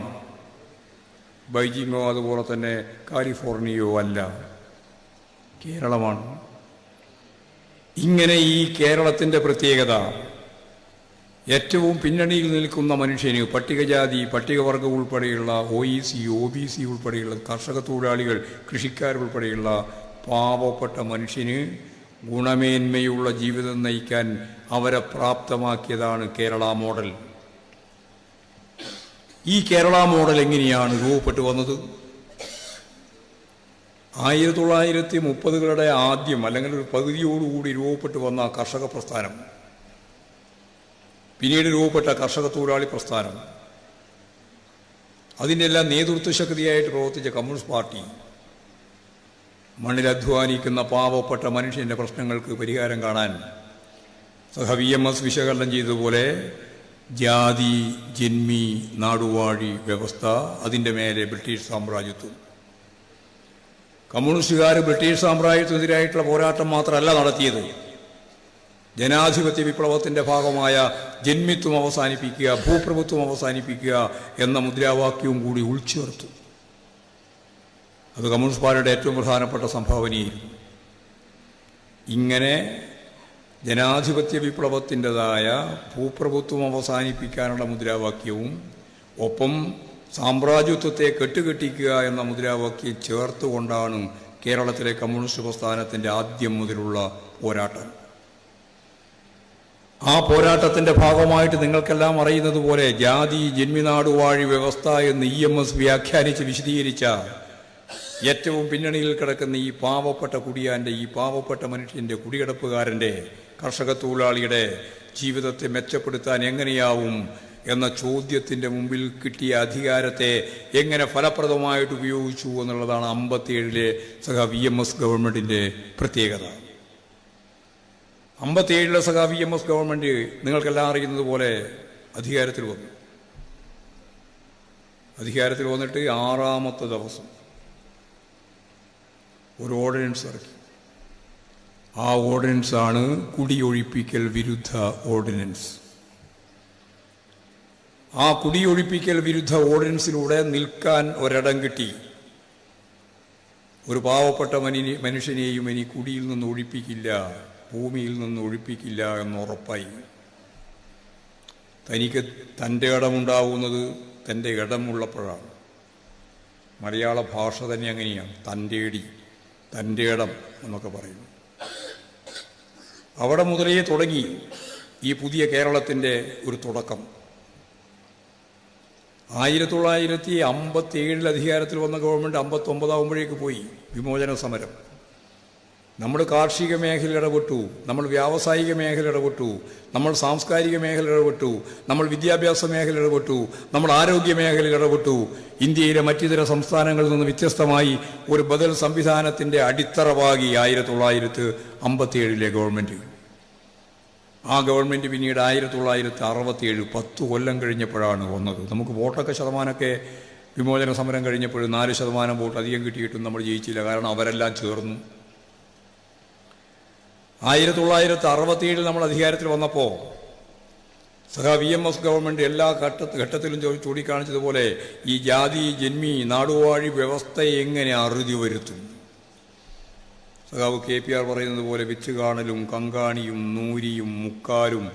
ബൈജിങ്ങോ അതുപോലെ തന്നെ കാലിഫോർണിയയോ അല്ല, കേരളമാണ്. ഇങ്ങനെ ഈ കേരളത്തിൻ്റെ പ്രത്യേകത, ഏറ്റവും പിന്നണിയിൽ നിൽക്കുന്ന മനുഷ്യന്, പട്ടികജാതി പട്ടികവർഗം ഉൾപ്പെടെയുള്ള OEC OBC ഉൾപ്പെടെയുള്ള കർഷക തൊഴിലാളികൾ, കൃഷിക്കാരുൾപ്പെടെയുള്ള പാവപ്പെട്ട മനുഷ്യന് ഗുണമേന്മയുള്ള ജീവിതം നയിക്കാൻ അവരെ പ്രാപ്തമാക്കിയതാണ് കേരള മോഡൽ. ഈ കേരള മോഡൽ എങ്ങനെയാണ് രൂപപ്പെട്ടു വന്നത്? 1930കളുടെ ആദ്യം അല്ലെങ്കിൽ ഒരു പകുതിയോടുകൂടി രൂപപ്പെട്ടു വന്ന കർഷക പ്രസ്ഥാനം, പിന്നീട് രൂപപ്പെട്ട കർഷക തൊഴിലാളി പ്രസ്ഥാനം, അതിൻ്റെ എല്ലാം നേതൃത്വ ശക്തിയായിട്ട് പ്രവർത്തിച്ച കമ്മ്യൂണിസ്റ്റ് പാർട്ടി, മണ്ണിലധ്വാനിക്കുന്ന പാവപ്പെട്ട മനുഷ്യൻ്റെ പ്രശ്നങ്ങൾക്ക് പരിഹാരം കാണാൻ VMS വിശകലനം ചെയ്തതുപോലെ ജാതി ജന്മി നാടുവാഴി വ്യവസ്ഥ, അതിൻ്റെ മേലെ ബ്രിട്ടീഷ് സാമ്രാജ്യത്വം. കമ്മ്യൂണിസ്റ്റുകാർ ബ്രിട്ടീഷ് സാമ്രാജ്യത്തിനെതിരായിട്ടുള്ള പോരാട്ടം മാത്രമല്ല നടത്തിയത്, ജനാധിപത്യ വിപ്ലവത്തിൻ്റെ ഭാഗമായ ജന്മിത്വം അവസാനിപ്പിക്കുക, ഭൂപ്രഭുത്വം അവസാനിപ്പിക്കുക എന്ന മുദ്രാവാക്യവും കൂടി ഉൾച്ചേർത്തു. അത് കമ്മ്യൂണിസ്റ്റ് പാർട്ടിയുടെ ഏറ്റവും പ്രധാനപ്പെട്ട സംഭാവനയായിരുന്നു. ഇങ്ങനെ ജനാധിപത്യ വിപ്ലവത്തിൻ്റെതായ ഭൂപ്രഭുത്വം അവസാനിപ്പിക്കാനുള്ള മുദ്രാവാക്യവും ഒപ്പം സാമ്രാജ്യത്വത്തെ കെട്ടുകെട്ടിക്കുക എന്ന മുദ്രാവാക്യം ചേർത്തുകൊണ്ടാണ് കേരളത്തിലെ കമ്മ്യൂണിസ്റ്റ് പ്രസ്ഥാനത്തിൻ്റെ ആദ്യം മുതലുള്ള പോരാട്ടം. ആ പോരാട്ടത്തിൻ്റെ ഭാഗമായിട്ട് നിങ്ങൾക്കെല്ലാം അറിയുന്നത് പോലെ ജാതി ജന്മിനാടുവാഴി വ്യവസ്ഥ എന്ന് EMS വ്യാഖ്യാനിച്ച് വിശദീകരിച്ച ഏറ്റവും പിന്നണിയിൽ കിടക്കുന്ന ഈ പാവപ്പെട്ട കുടിയാൻ്റെ, ഈ പാവപ്പെട്ട മനുഷ്യൻ്റെ, കുടികിടപ്പുകാരൻ്റെ, കർഷക തൊഴിലാളിയുടെ ജീവിതത്തെ മെച്ചപ്പെടുത്താൻ എങ്ങനെയാവും എന്ന ചോദ്യത്തിൻ്റെ മുമ്പിൽ കിട്ടിയ അധികാരത്തെ എങ്ങനെ ഫലപ്രദമായിട്ട് ഉപയോഗിച്ചു എന്നുള്ളതാണ് 57ലെ VMS ഗവൺമെൻറ്റിൻ്റെ പ്രത്യേകത. 57ലെ VMS ഗവൺമെൻറ് നിങ്ങൾക്കെല്ലാം അറിയുന്നത് പോലെ അധികാരത്തിൽ വന്നു. അധികാരത്തിൽ വന്നിട്ട് 6ാമത്തെ ദിവസം ഒരു ഓർഡിനൻസ് ഇറക്കി. ആ ഓർഡിനൻസാണ് കുടിയൊഴിപ്പിക്കൽ വിരുദ്ധ ഓർഡിനൻസ്. ആ കുടിയൊഴിപ്പിക്കൽ വിരുദ്ധ ഓർഡിനൻസിലൂടെ നിൽക്കാൻ ഒരിടം കിട്ടി. ഒരു പാവപ്പെട്ട മനുഷ്യനെയും ഇനി കുടിയിൽ നിന്ന് ഒഴിപ്പിക്കില്ല, ഭൂമിയിൽ നിന്ന് ഒഴിപ്പിക്കില്ല എന്നുറപ്പായി. തനിക്ക് തൻ്റെ ഇടമുണ്ടാവുന്നത് തൻ്റെ ഇടമുള്ളപ്പോഴാണ്. മലയാള ഭാഷ തന്നെ അങ്ങനെയാണ്, തൻ്റെ ഇടം എന്നൊക്കെ പറയുന്നു. അവിടെ മുതലേ തുടങ്ങി ഈ പുതിയ കേരളത്തിൻ്റെ ഒരു തുടക്കം. 1957 അധികാരത്തിൽ വന്ന ഗവൺമെൻറ് 59 പോയി വിമോചന സമരം. നമ്മൾ കാർഷിക മേഖല ഇടപെട്ടു, നമ്മൾ വ്യാവസായിക മേഖല ഇടപെട്ടു, നമ്മൾ സാംസ്കാരിക മേഖല ഇടപെട്ടു, നമ്മൾ വിദ്യാഭ്യാസ മേഖല ഇടപെട്ടു, നമ്മൾ ആരോഗ്യ മേഖല ഇടപെട്ടു. ഇന്ത്യയിലെ മറ്റിതര സംസ്ഥാനങ്ങളിൽ നിന്ന് വ്യത്യസ്തമായി ഒരു ബദൽ സംവിധാനത്തിൻ്റെ അടിത്തറ പാകി 1957 ഗവൺമെൻറ്. ആ ഗവൺമെൻറ് പിന്നീട് 1967 10 കൊല്ലം കഴിഞ്ഞപ്പോഴാണ് വന്നത്. നമുക്ക് വോട്ടൊക്കെ ശതമാനമൊക്കെ വിമോചന സമരം കഴിഞ്ഞപ്പോൾ 4% വോട്ട് അധികം കിട്ടിയിട്ടും നമ്മൾ ജയിച്ചില്ല. കാരണം അവരെല്ലാം ചേർന്നു. 1967 നമ്മൾ അധികാരത്തിൽ വന്നപ്പോൾ VMS ഗവൺമെൻറ് എല്ലാ ഘട്ടത്തിലും ചൂണ്ടിക്കാണിച്ചതുപോലെ ഈ ജാതി ജന്മി നാടുവാഴി വ്യവസ്ഥ എങ്ങനെ അറുതി വരുത്തും. KPR പറയുന്നത് പോലെ വെച്ച് കാണലും കങ്കാണിയും നൂരിയും മുക്കാലും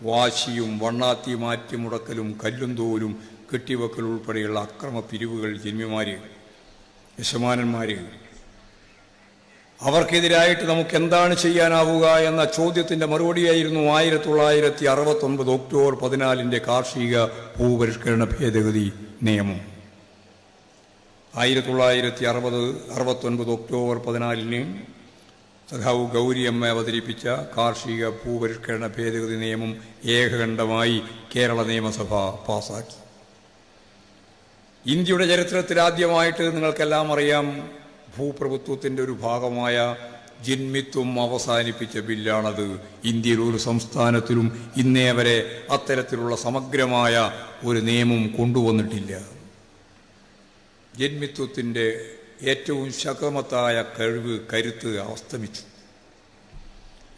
വാശിയും വണ്ണാത്തി മാറ്റി മുടക്കലും കല്ലും തോലും കെട്ടിവെക്കൽ ഉൾപ്പെടെയുള്ള അക്രമ പിരിവുകൾ ജന്മിമാർ, യജമാനന്മാർ, അവർക്കെതിരായിട്ട് നമുക്ക് എന്താണ് ചെയ്യാനാവുക എന്ന ചോദ്യത്തിൻ്റെ മറുപടിയായിരുന്നു 1969 ഒക്ടോബർ 14 കാർഷിക ഭൂപരിഷ്കരണ ഭേദഗതി നിയമം. 1969 ഒക്ടോബർ 14 ഗൗരിയമ്മ അവതരിപ്പിച്ച കാർഷിക ഭൂപരിഷ്കരണ ഭേദഗതി നിയമം ഏകകണ്ഠമായി കേരള നിയമസഭ പാസാക്കി. ഇന്ത്യയുടെ ചരിത്രത്തിൽ ആദ്യമായിട്ട് നിങ്ങൾക്കെല്ലാം അറിയാം, ഭൂപ്രഭുത്വത്തിൻ്റെ ഒരു ഭാഗമായ ജന്മിത്വം അവസാനിപ്പിച്ച ബില്ലാണത്. ഇന്ത്യയിൽ ഒരു സംസ്ഥാനത്തിലും ഇന്നേ വരെ അത്തരത്തിലുള്ള സമഗ്രമായ ഒരു നിയമം കൊണ്ടുവന്നിട്ടില്ല. ജന്മിത്വത്തിൻ്റെ ഏറ്റവും ശക്തമത്തായ കരുത്ത് അസ്തമിച്ചു.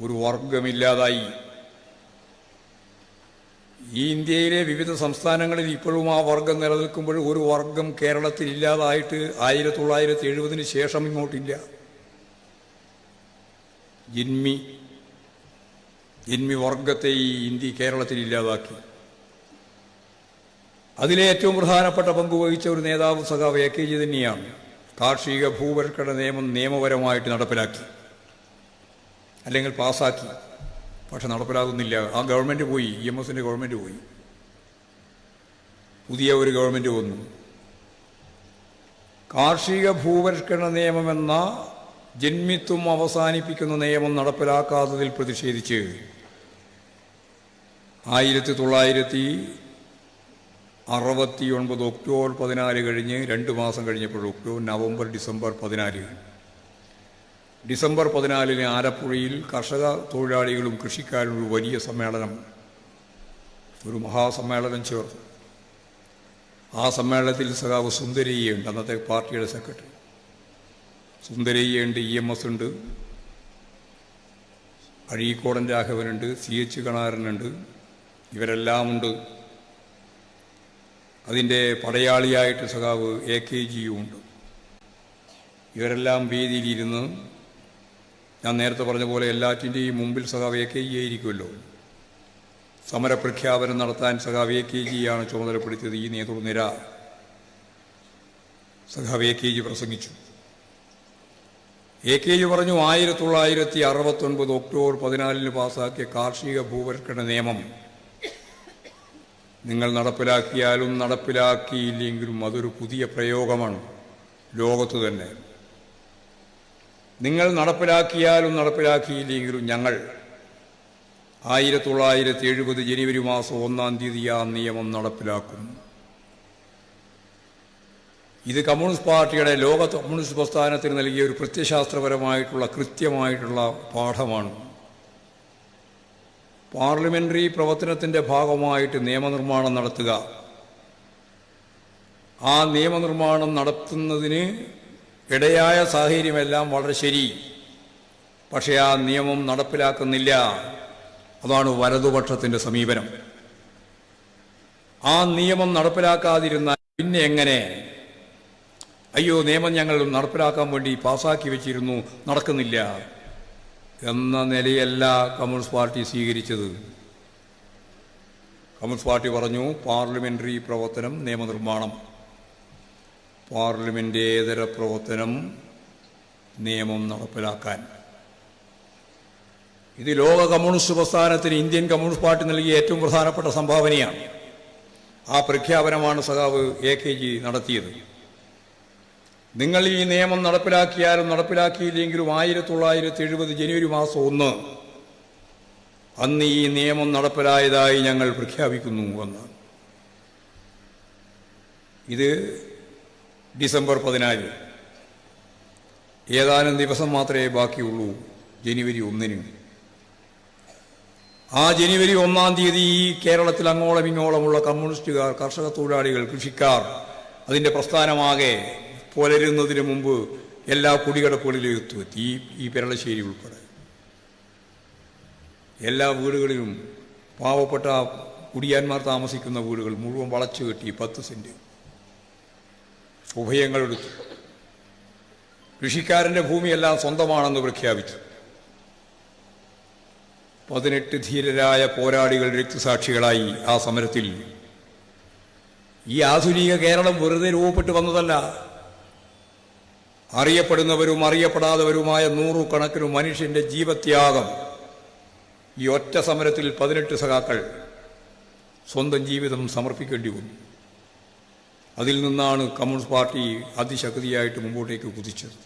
ഒരു വർഗമില്ലാതായി. ഈ ഇന്ത്യയിലെ വിവിധ സംസ്ഥാനങ്ങളിൽ ഇപ്പോഴും ആ വർഗം നിലനിൽക്കുമ്പോൾ ഒരു വർഗം കേരളത്തിൽ ഇല്ലാതായിട്ട് 1970 ശേഷം ഇങ്ങോട്ടില്ല. ജിന്മി വർഗത്തെ ഈ ഇന്ത്യ കേരളത്തിൽ ഇല്ലാതാക്കി. അതിലെ ഏറ്റവും പ്രധാനപ്പെട്ട പങ്ക് വഹിച്ച ഒരു നേതാവ് സഖാവ് AKG തന്നെയാണ്. കാർഷിക ഭൂപരിഷ്കരണ നിയമം നിയമപരമായിട്ട് നടപ്പിലാക്കി, അല്ലെങ്കിൽ പാസ്സാക്കി. പക്ഷെ നടപ്പിലാകുന്നില്ല. ആ ഗവൺമെൻറ് പോയി, EMSൻ്റെ ഗവൺമെൻറ് പോയി, പുതിയ ഒരു ഗവൺമെൻറ് വന്നു. കാർഷിക ഭൂപരിഷ്കരണ നിയമമെന്ന ജന്മിത്വം അവസാനിപ്പിക്കുന്ന നിയമം നടപ്പിലാക്കാത്തതിൽ പ്രതിഷേധിച്ച് 1969 ഒക്ടോബർ 14 കഴിഞ്ഞ് 2 മാസം കഴിഞ്ഞപ്പോൾ നവംബർ ഡിസംബർ 14 ഡിസംബർ 14 ആലപ്പുഴയിൽ കർഷക തൊഴിലാളികളും കൃഷിക്കാരും ഒരു വലിയ സമ്മേളനം, ഒരു മഹാസമ്മേളനം ചേർന്നു. ആ സമ്മേളനത്തിൽ സഖാവ് സുന്ദരയ്യുണ്ട്, അന്നത്തെ പാർട്ടിയുടെ സെക്രട്ടറി. സുന്ദരയ്യുണ്ട്, EMS ഉണ്ട്, അഴീക്കോടൻ രാഘവനുണ്ട്, CH കണാരനുണ്ട്, ഇവരെല്ലാം ഉണ്ട്. അതിൻ്റെ പടയാളിയായിട്ട് സഖാവ് AKGയും ഉണ്ട്. ഇവരെല്ലാം വേദിയിലിരുന്ന്, ഞാൻ നേരത്തെ പറഞ്ഞ പോലെ എല്ലാറ്റിൻ്റെയും മുമ്പിൽ സഖാവ് AKG ആയിരിക്കുമല്ലോ. സമരപ്രഖ്യാപനം നടത്താൻ സഖാവ് AKGയാണ് ചുമതലപ്പെടുത്തിയത്. ഈ നേതൃനിര സഖാവ് AKG പ്രസംഗിച്ചു. AKG പറഞ്ഞു, 1969 ഒക്ടോബർ 14 പാസ്സാക്കിയ കാർഷിക ഭൂപരിഷ്കരണ നിയമം നിങ്ങൾ നടപ്പിലാക്കിയാലും നടപ്പിലാക്കിയില്ലെങ്കിലും അതൊരു പുതിയ പ്രയോഗമാണ് ലോകത്ത് തന്നെ. നിങ്ങൾ നടപ്പിലാക്കിയാലും നടപ്പിലാക്കിയില്ലെങ്കിലും ഞങ്ങൾ 1970 ജനുവരി മാസം 1-ാം തീയതി ആ നിയമം നടപ്പിലാക്കും. ഇത് കമ്മ്യൂണിസ്റ്റ് പാർട്ടിയുടെ ലോക കമ്മ്യൂണിസ്റ്റ് പ്രസ്ഥാനത്തിന് നൽകിയ ഒരു പ്രത്യയശാസ്ത്രപരമായിട്ടുള്ള കൃത്യമായിട്ടുള്ള പാഠമാണ്. പാർലമെന്ററി പ്രവർത്തനത്തിൻ്റെ ഭാഗമായിട്ട് നിയമനിർമ്മാണം നടത്തുക, ആ നിയമനിർമ്മാണം നടത്തുന്നതിന് ഇടയായ സാഹചര്യമെല്ലാം വളരെ ശരി. പക്ഷേ ആ നിയമം നടപ്പിലാക്കുന്നില്ല. അതാണ് വലതുപക്ഷത്തിൻ്റെ സമീപനം. ആ നിയമം നടപ്പിലാക്കാതിരുന്നാൽ പിന്നെ എങ്ങനെ? അയ്യോ, നിയമം ഞങ്ങൾ നടപ്പിലാക്കാൻ വേണ്ടി പാസ്സാക്കി വെച്ചിരുന്നു, നടക്കുന്നില്ല എന്ന നിലയല്ല കമ്മ്യൂണിസ്റ്റ് പാർട്ടി സ്വീകരിച്ചത്. കമ്മ്യൂണിസ്റ്റ് പാർട്ടി പറഞ്ഞു, പാർലമെന്ററി പ്രവർത്തനം നിയമനിർമ്മാണം, പാർലമെന്റേതര പ്രവർത്തനം നിയമം നടപ്പിലാക്കാൻ. ഇത് ലോക കമ്മ്യൂണിസ്റ്റ് പ്രസ്ഥാനത്തിന് ഇന്ത്യൻ കമ്മ്യൂണിസ്റ്റ് പാർട്ടി നൽകിയ ഏറ്റവും പ്രധാനപ്പെട്ട സംഭാവനയാണ്. ആ പ്രഖ്യാപനമാണ് സഖാവ് AKG നടത്തിയത്. നിങ്ങൾ ഈ നിയമം നടപ്പിലാക്കിയാലും നടപ്പിലാക്കിയില്ലെങ്കിലും 1970 ജനുവരി മാസം 1 അന്ന് ഈ നിയമം നടപ്പിലായതായി ഞങ്ങൾ പ്രഖ്യാപിക്കുന്നു എന്ന്. ഇത് ഡിസംബർ 14. ഏതാനും ദിവസം മാത്രമേ ബാക്കിയുള്ളൂ ജനുവരി 1-ന്. ആ ജനുവരി 1-ാം തീയതി ഈ കേരളത്തിൽ അങ്ങോളം ഇങ്ങോളമുള്ള കമ്മ്യൂണിസ്റ്റുകാർ, കർഷക തൊഴിലാളികൾ, കൃഷിക്കാർ, അതിൻ്റെ പ്രസ്ഥാനമാകെ പുലരുന്നതിന് മുമ്പ് എല്ലാ കുടികടപ്പുകളിലും എത്തുമെത്തി. ഈ പെരളശ്ശേരി ഉൾപ്പെടെ എല്ലാ വീടുകളിലും പാവപ്പെട്ട കുടിയാന്മാർ താമസിക്കുന്ന വീടുകൾ മുഴുവൻ വളച്ചു കെട്ടി 10 സെന്റ് ഉഭയങ്ങളെടുത്തു. കൃഷിക്കാരൻ്റെ ഭൂമിയെല്ലാം സ്വന്തമാണെന്ന് പ്രഖ്യാപിച്ചു. 18 ധീരരായ പോരാളികൾ രക്തസാക്ഷികളായി ആ സമരത്തിൽ. ഈ ആധുനിക കേരളം വെറുതെ രൂപപ്പെട്ടു വന്നതല്ല. അറിയപ്പെടുന്നവരും അറിയപ്പെടാത്തവരുമായ നൂറുകണക്കിന് മനുഷ്യന്റെ ജീവത്യാഗം. ഈ ഒറ്റ സമരത്തിൽ 18 സഖാക്കൾ സ്വന്തം ജീവിതം സമർപ്പിക്കേണ്ടി വന്നു. അതിൽ നിന്നാണ് കമ്മ്യൂണിസ്റ്റ് പാർട്ടി അതിശക്തിയായിട്ട് മുമ്പോട്ടേക്ക് കുതിച്ചത്.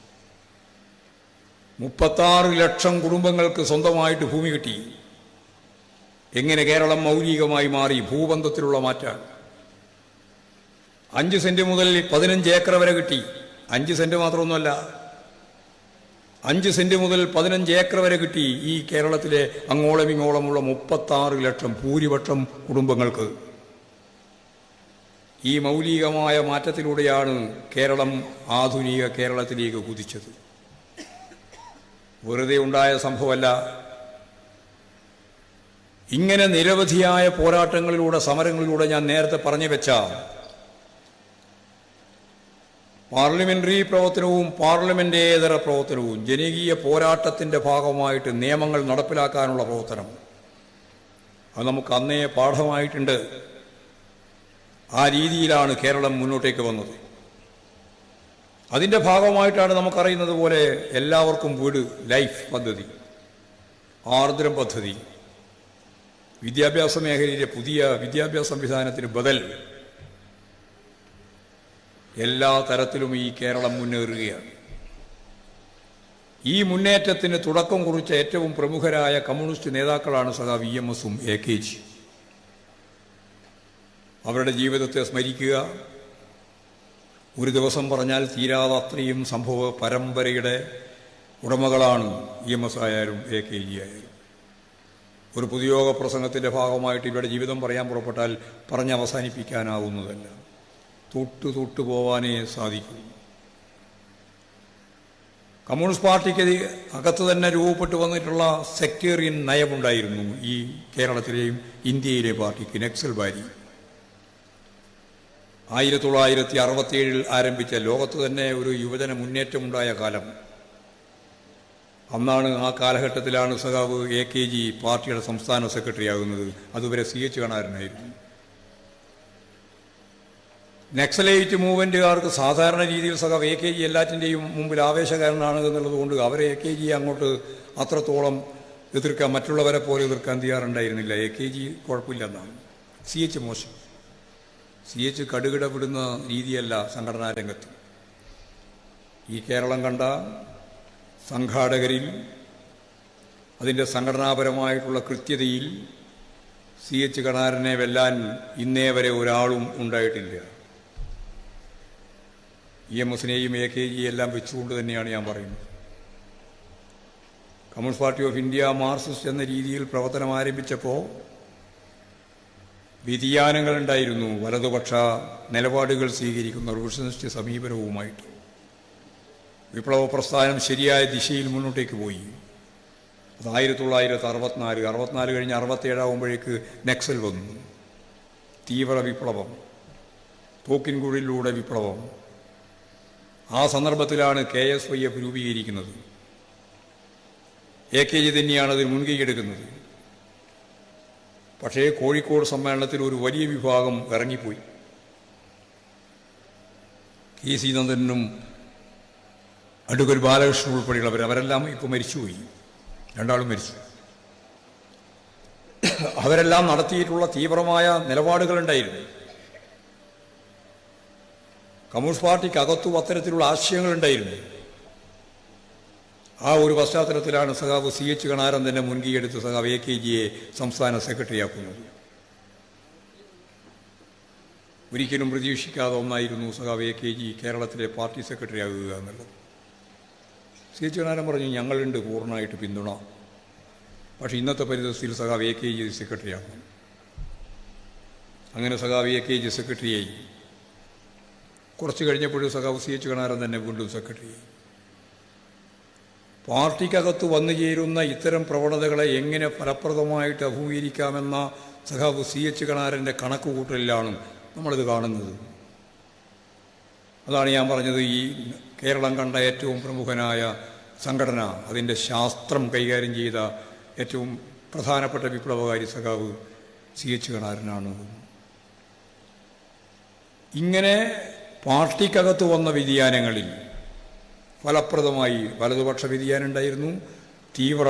36 ലക്ഷം കുടുംബങ്ങൾക്ക് സ്വന്തമായിട്ട് ഭൂമി കിട്ടി. എങ്ങനെ കേരളം മൗലികമായി മാറി? ഭൂബന്ധത്തിലുള്ള മാറ്റാണ്. 5 സെന്റ് മുതൽ 15 ഏക്കർ വരെ കിട്ടി. 5 സെന്റ് മാത്രമൊന്നുമല്ല, 5 സെന്റ് മുതൽ 15 ഏക്കർ വരെ കിട്ടി ഈ കേരളത്തിലെ അങ്ങോളം ഇങ്ങോളമുള്ള 36 ലക്ഷം ഭൂരിപക്ഷം കുടുംബങ്ങൾക്ക്. ഈ മൗലികമായ മാറ്റത്തിലൂടെയാണ് കേരളം ആധുനിക കേരളത്തിലേക്ക് കുതിച്ചത്. വെറുതെ ഉണ്ടായ സംഭവമല്ല. ഇങ്ങനെ നിരവധിയായ പോരാട്ടങ്ങളിലൂടെ, സമരങ്ങളിലൂടെ ഞാൻ നേരത്തെ പറഞ്ഞു വെച്ച പാർലമെന്ററി പ്രവർത്തനവും പാർലമെന്റേതര പ്രവർത്തനവും ജനകീയ പോരാട്ടത്തിൻ്റെ ഭാഗമായിട്ട് നിയമങ്ങൾ നടപ്പിലാക്കാനുള്ള പ്രവർത്തനം, അത് നമുക്ക് അന്നേ പാഠമായിട്ടുണ്ട്. ആ രീതിയിലാണ് കേരളം മുന്നോട്ടേക്ക് വന്നത്. അതിൻ്റെ ഭാഗമായിട്ടാണ് നമുക്കറിയുന്നത് പോലെ എല്ലാവർക്കും വീട്, ലൈഫ് പദ്ധതി, ആർദ്രം പദ്ധതി, വിദ്യാഭ്യാസ മേഖലയിലെ പുതിയ വിദ്യാഭ്യാസ സംവിധാനത്തിന് ബദൽ, എല്ലാ തരത്തിലും ഈ കേരളം മുന്നേറുകയാണ്. ഈ മുന്നേറ്റത്തിന് തുടക്കം കുറിച്ച ഏറ്റവും പ്രമുഖരായ കമ്മ്യൂണിസ്റ്റ് നേതാക്കളാണ് സഖാവ് EMS-ഉം AKG. അവരുടെ ജീവിതത്തെ സ്മരിക്കുക ഒരു ദിവസം പറഞ്ഞാൽ തീരാതെ അത്രയും സംഭവ പരമ്പരയുടെ ഉടമകളാണ് EMS ആയാലും AKG ആയാലും. ഒരു പൊതുയോഗ പ്രസംഗത്തിൻ്റെ ഭാഗമായിട്ട് ഇവരുടെ ജീവിതം പറയാൻ പുറപ്പെട്ടാൽ പറഞ്ഞവസാനിപ്പിക്കാനാവുന്നതല്ല. തൊട്ടു പോവാനേ സാധിക്കും. കമ്മ്യൂണിസ്റ്റ് പാർട്ടിക്ക് അകത്ത് തന്നെ രൂപപ്പെട്ടു വന്നിട്ടുള്ള സെക്ടേറിയൻ നയമുണ്ടായിരുന്നു ഈ കേരളത്തിലെയും ഇന്ത്യയിലെ പാർട്ടിക്ക്. നക്സൽബാരി 1967 ആരംഭിച്ച, ലോകത്ത് തന്നെ ഒരു യുവജന മുന്നേറ്റമുണ്ടായ കാലം. അന്നാണ്, ആ കാലഘട്ടത്തിലാണ് സഖാവ് AKG പാർട്ടിയുടെ സംസ്ഥാന സെക്രട്ടറി ആകുന്നത്. അതുവരെ CH കണാരനായിരുന്നു. നക്സലൈറ്റ് മൂവ്മെൻറ്റുകാർക്ക് സാധാരണ രീതിയിൽ സഖാവ് AKG എല്ലാറ്റിൻ്റെയും മുമ്പിൽ ആവേശകാരനാണ് എന്നുള്ളതുകൊണ്ട് അവരെ AKG അങ്ങോട്ട് അത്രത്തോളം എതിർക്കാൻ, മറ്റുള്ളവരെ പോലെ എതിർക്കാൻ തയ്യാറുണ്ടായിരുന്നില്ല. AKG കുഴപ്പമില്ലെന്നാണ്. CH മോശം. CH കടുകിട വിടുന്ന രീതിയല്ല സംഘടനാ രംഗത്ത്. ഈ കേരളം കണ്ട സംഘാടകരിൽ, അതിൻ്റെ സംഘടനാപരമായിട്ടുള്ള കൃത്യതയിൽ CH കണാരനെ വെല്ലാൻ ഇന്നേ വരെ ഒരാളും ഉണ്ടായിട്ടില്ല. EMS-നെയും AKG എല്ലാം വെച്ചുകൊണ്ട് തന്നെയാണ് ഞാൻ പറയുന്നത്. Communist party of India Marxist എന്ന രീതിയിൽ പ്രവർത്തനം ആരംഭിച്ചപ്പോൾ വ്യതിയാനങ്ങളുണ്ടായിരുന്നു. വലതുപക്ഷ നിലപാടുകൾ സ്വീകരിക്കുന്ന റിവിഷനിസ്റ്റ് സമീപനവുമായിട്ട് വിപ്ലവ പ്രസ്ഥാനം ശരിയായ ദിശയിൽ മുന്നോട്ടേക്ക് പോയി. അത് 1964 കഴിഞ്ഞ് 67 ആകുമ്പോഴേക്ക് നക്സൽ വന്നു. തീവ്ര വിപ്ലവം, തോക്കിൻകുഴലിലൂടെ വിപ്ലവം. ആ സന്ദർഭത്തിലാണ് KSYF രൂപീകരിക്കുന്നത്. AKG തന്നെയാണ് അതിന് മുൻകൈയെടുക്കുന്നത്. പക്ഷേ കോഴിക്കോട് സമ്മേളനത്തിൽ ഒരു വലിയ വിഭാഗം ഇറങ്ങിപ്പോയി. KC നന്ദനും അഡ്വക്കേറ്റ് ബാലകൃഷ്ണൻ ഉൾപ്പെടെയുള്ളവർ, അവരെല്ലാം ഇപ്പോൾ മരിച്ചുപോയി. രണ്ടാളും മരിച്ചു. അവരെല്ലാം നടത്തിയിട്ടുള്ള തീവ്രമായ നിലപാടുകളുണ്ടായിരുന്നു. കമ്മ്യൂണിസ്റ്റ് പാർട്ടിക്ക് അകത്തും അത്തരത്തിലുള്ള ആശയങ്ങളുണ്ടായിരുന്നു. ആ ഒരു പശ്ചാത്തലത്തിലാണ് സഖാവ് CH കണാരൻ തന്നെ മുൻകൈയെടുത്ത് സഖാവ് AKGയെ സംസ്ഥാന സെക്രട്ടറിയാക്കുന്നത്. ഒരിക്കലും പ്രതീക്ഷിക്കാതെ ഒന്നായിരുന്നു സഖാവ് AKG കേരളത്തിലെ പാർട്ടി സെക്രട്ടറി ആകുക എന്നുള്ളത്. CH കണാരൻ പറഞ്ഞു, ഞങ്ങളുണ്ട് പൂർണ്ണമായിട്ട് പിന്തുണ, പക്ഷേ ഇന്നത്തെ പരിസ്ഥിതിയിൽ സഖാവ് AKG സെക്രട്ടറിയാകും. അങ്ങനെ സഖാവ് AKG സെക്രട്ടറിയായി. കുറച്ച് കഴിഞ്ഞപ്പോഴും സഖാവ് CH കണാരൻ തന്നെ വീണ്ടും സെക്രട്ടറിയായി. പാർട്ടിക്കകത്ത് വന്നു ചേരുന്ന ഇത്തരം പ്രവണതകളെ എങ്ങനെ ഫലപ്രദമായിട്ട് അഭിമുഖീകരിക്കാമെന്ന സഖാവ് CH കണാരൻ്റെ കണക്കുകൂട്ടലിലാണ് നമ്മളിത് കാണുന്നത്. അതാണ് ഞാൻ പറഞ്ഞത്, ഈ കേരളം കണ്ട ഏറ്റവും പ്രമുഖനായ സംഘടന, അതിൻ്റെ ശാസ്ത്രം കൈകാര്യം ചെയ്ത ഏറ്റവും പ്രധാനപ്പെട്ട വിപ്ലവകാരി സഖാവ് CH കണാരനാണ്. ഇങ്ങനെ പാർട്ടിക്കകത്ത് വന്ന വ്യതിയാനങ്ങളിൽ ഫലപ്രദമായി വലതുപക്ഷ വ്യതിയാനമുണ്ടായിരുന്നു, തീവ്ര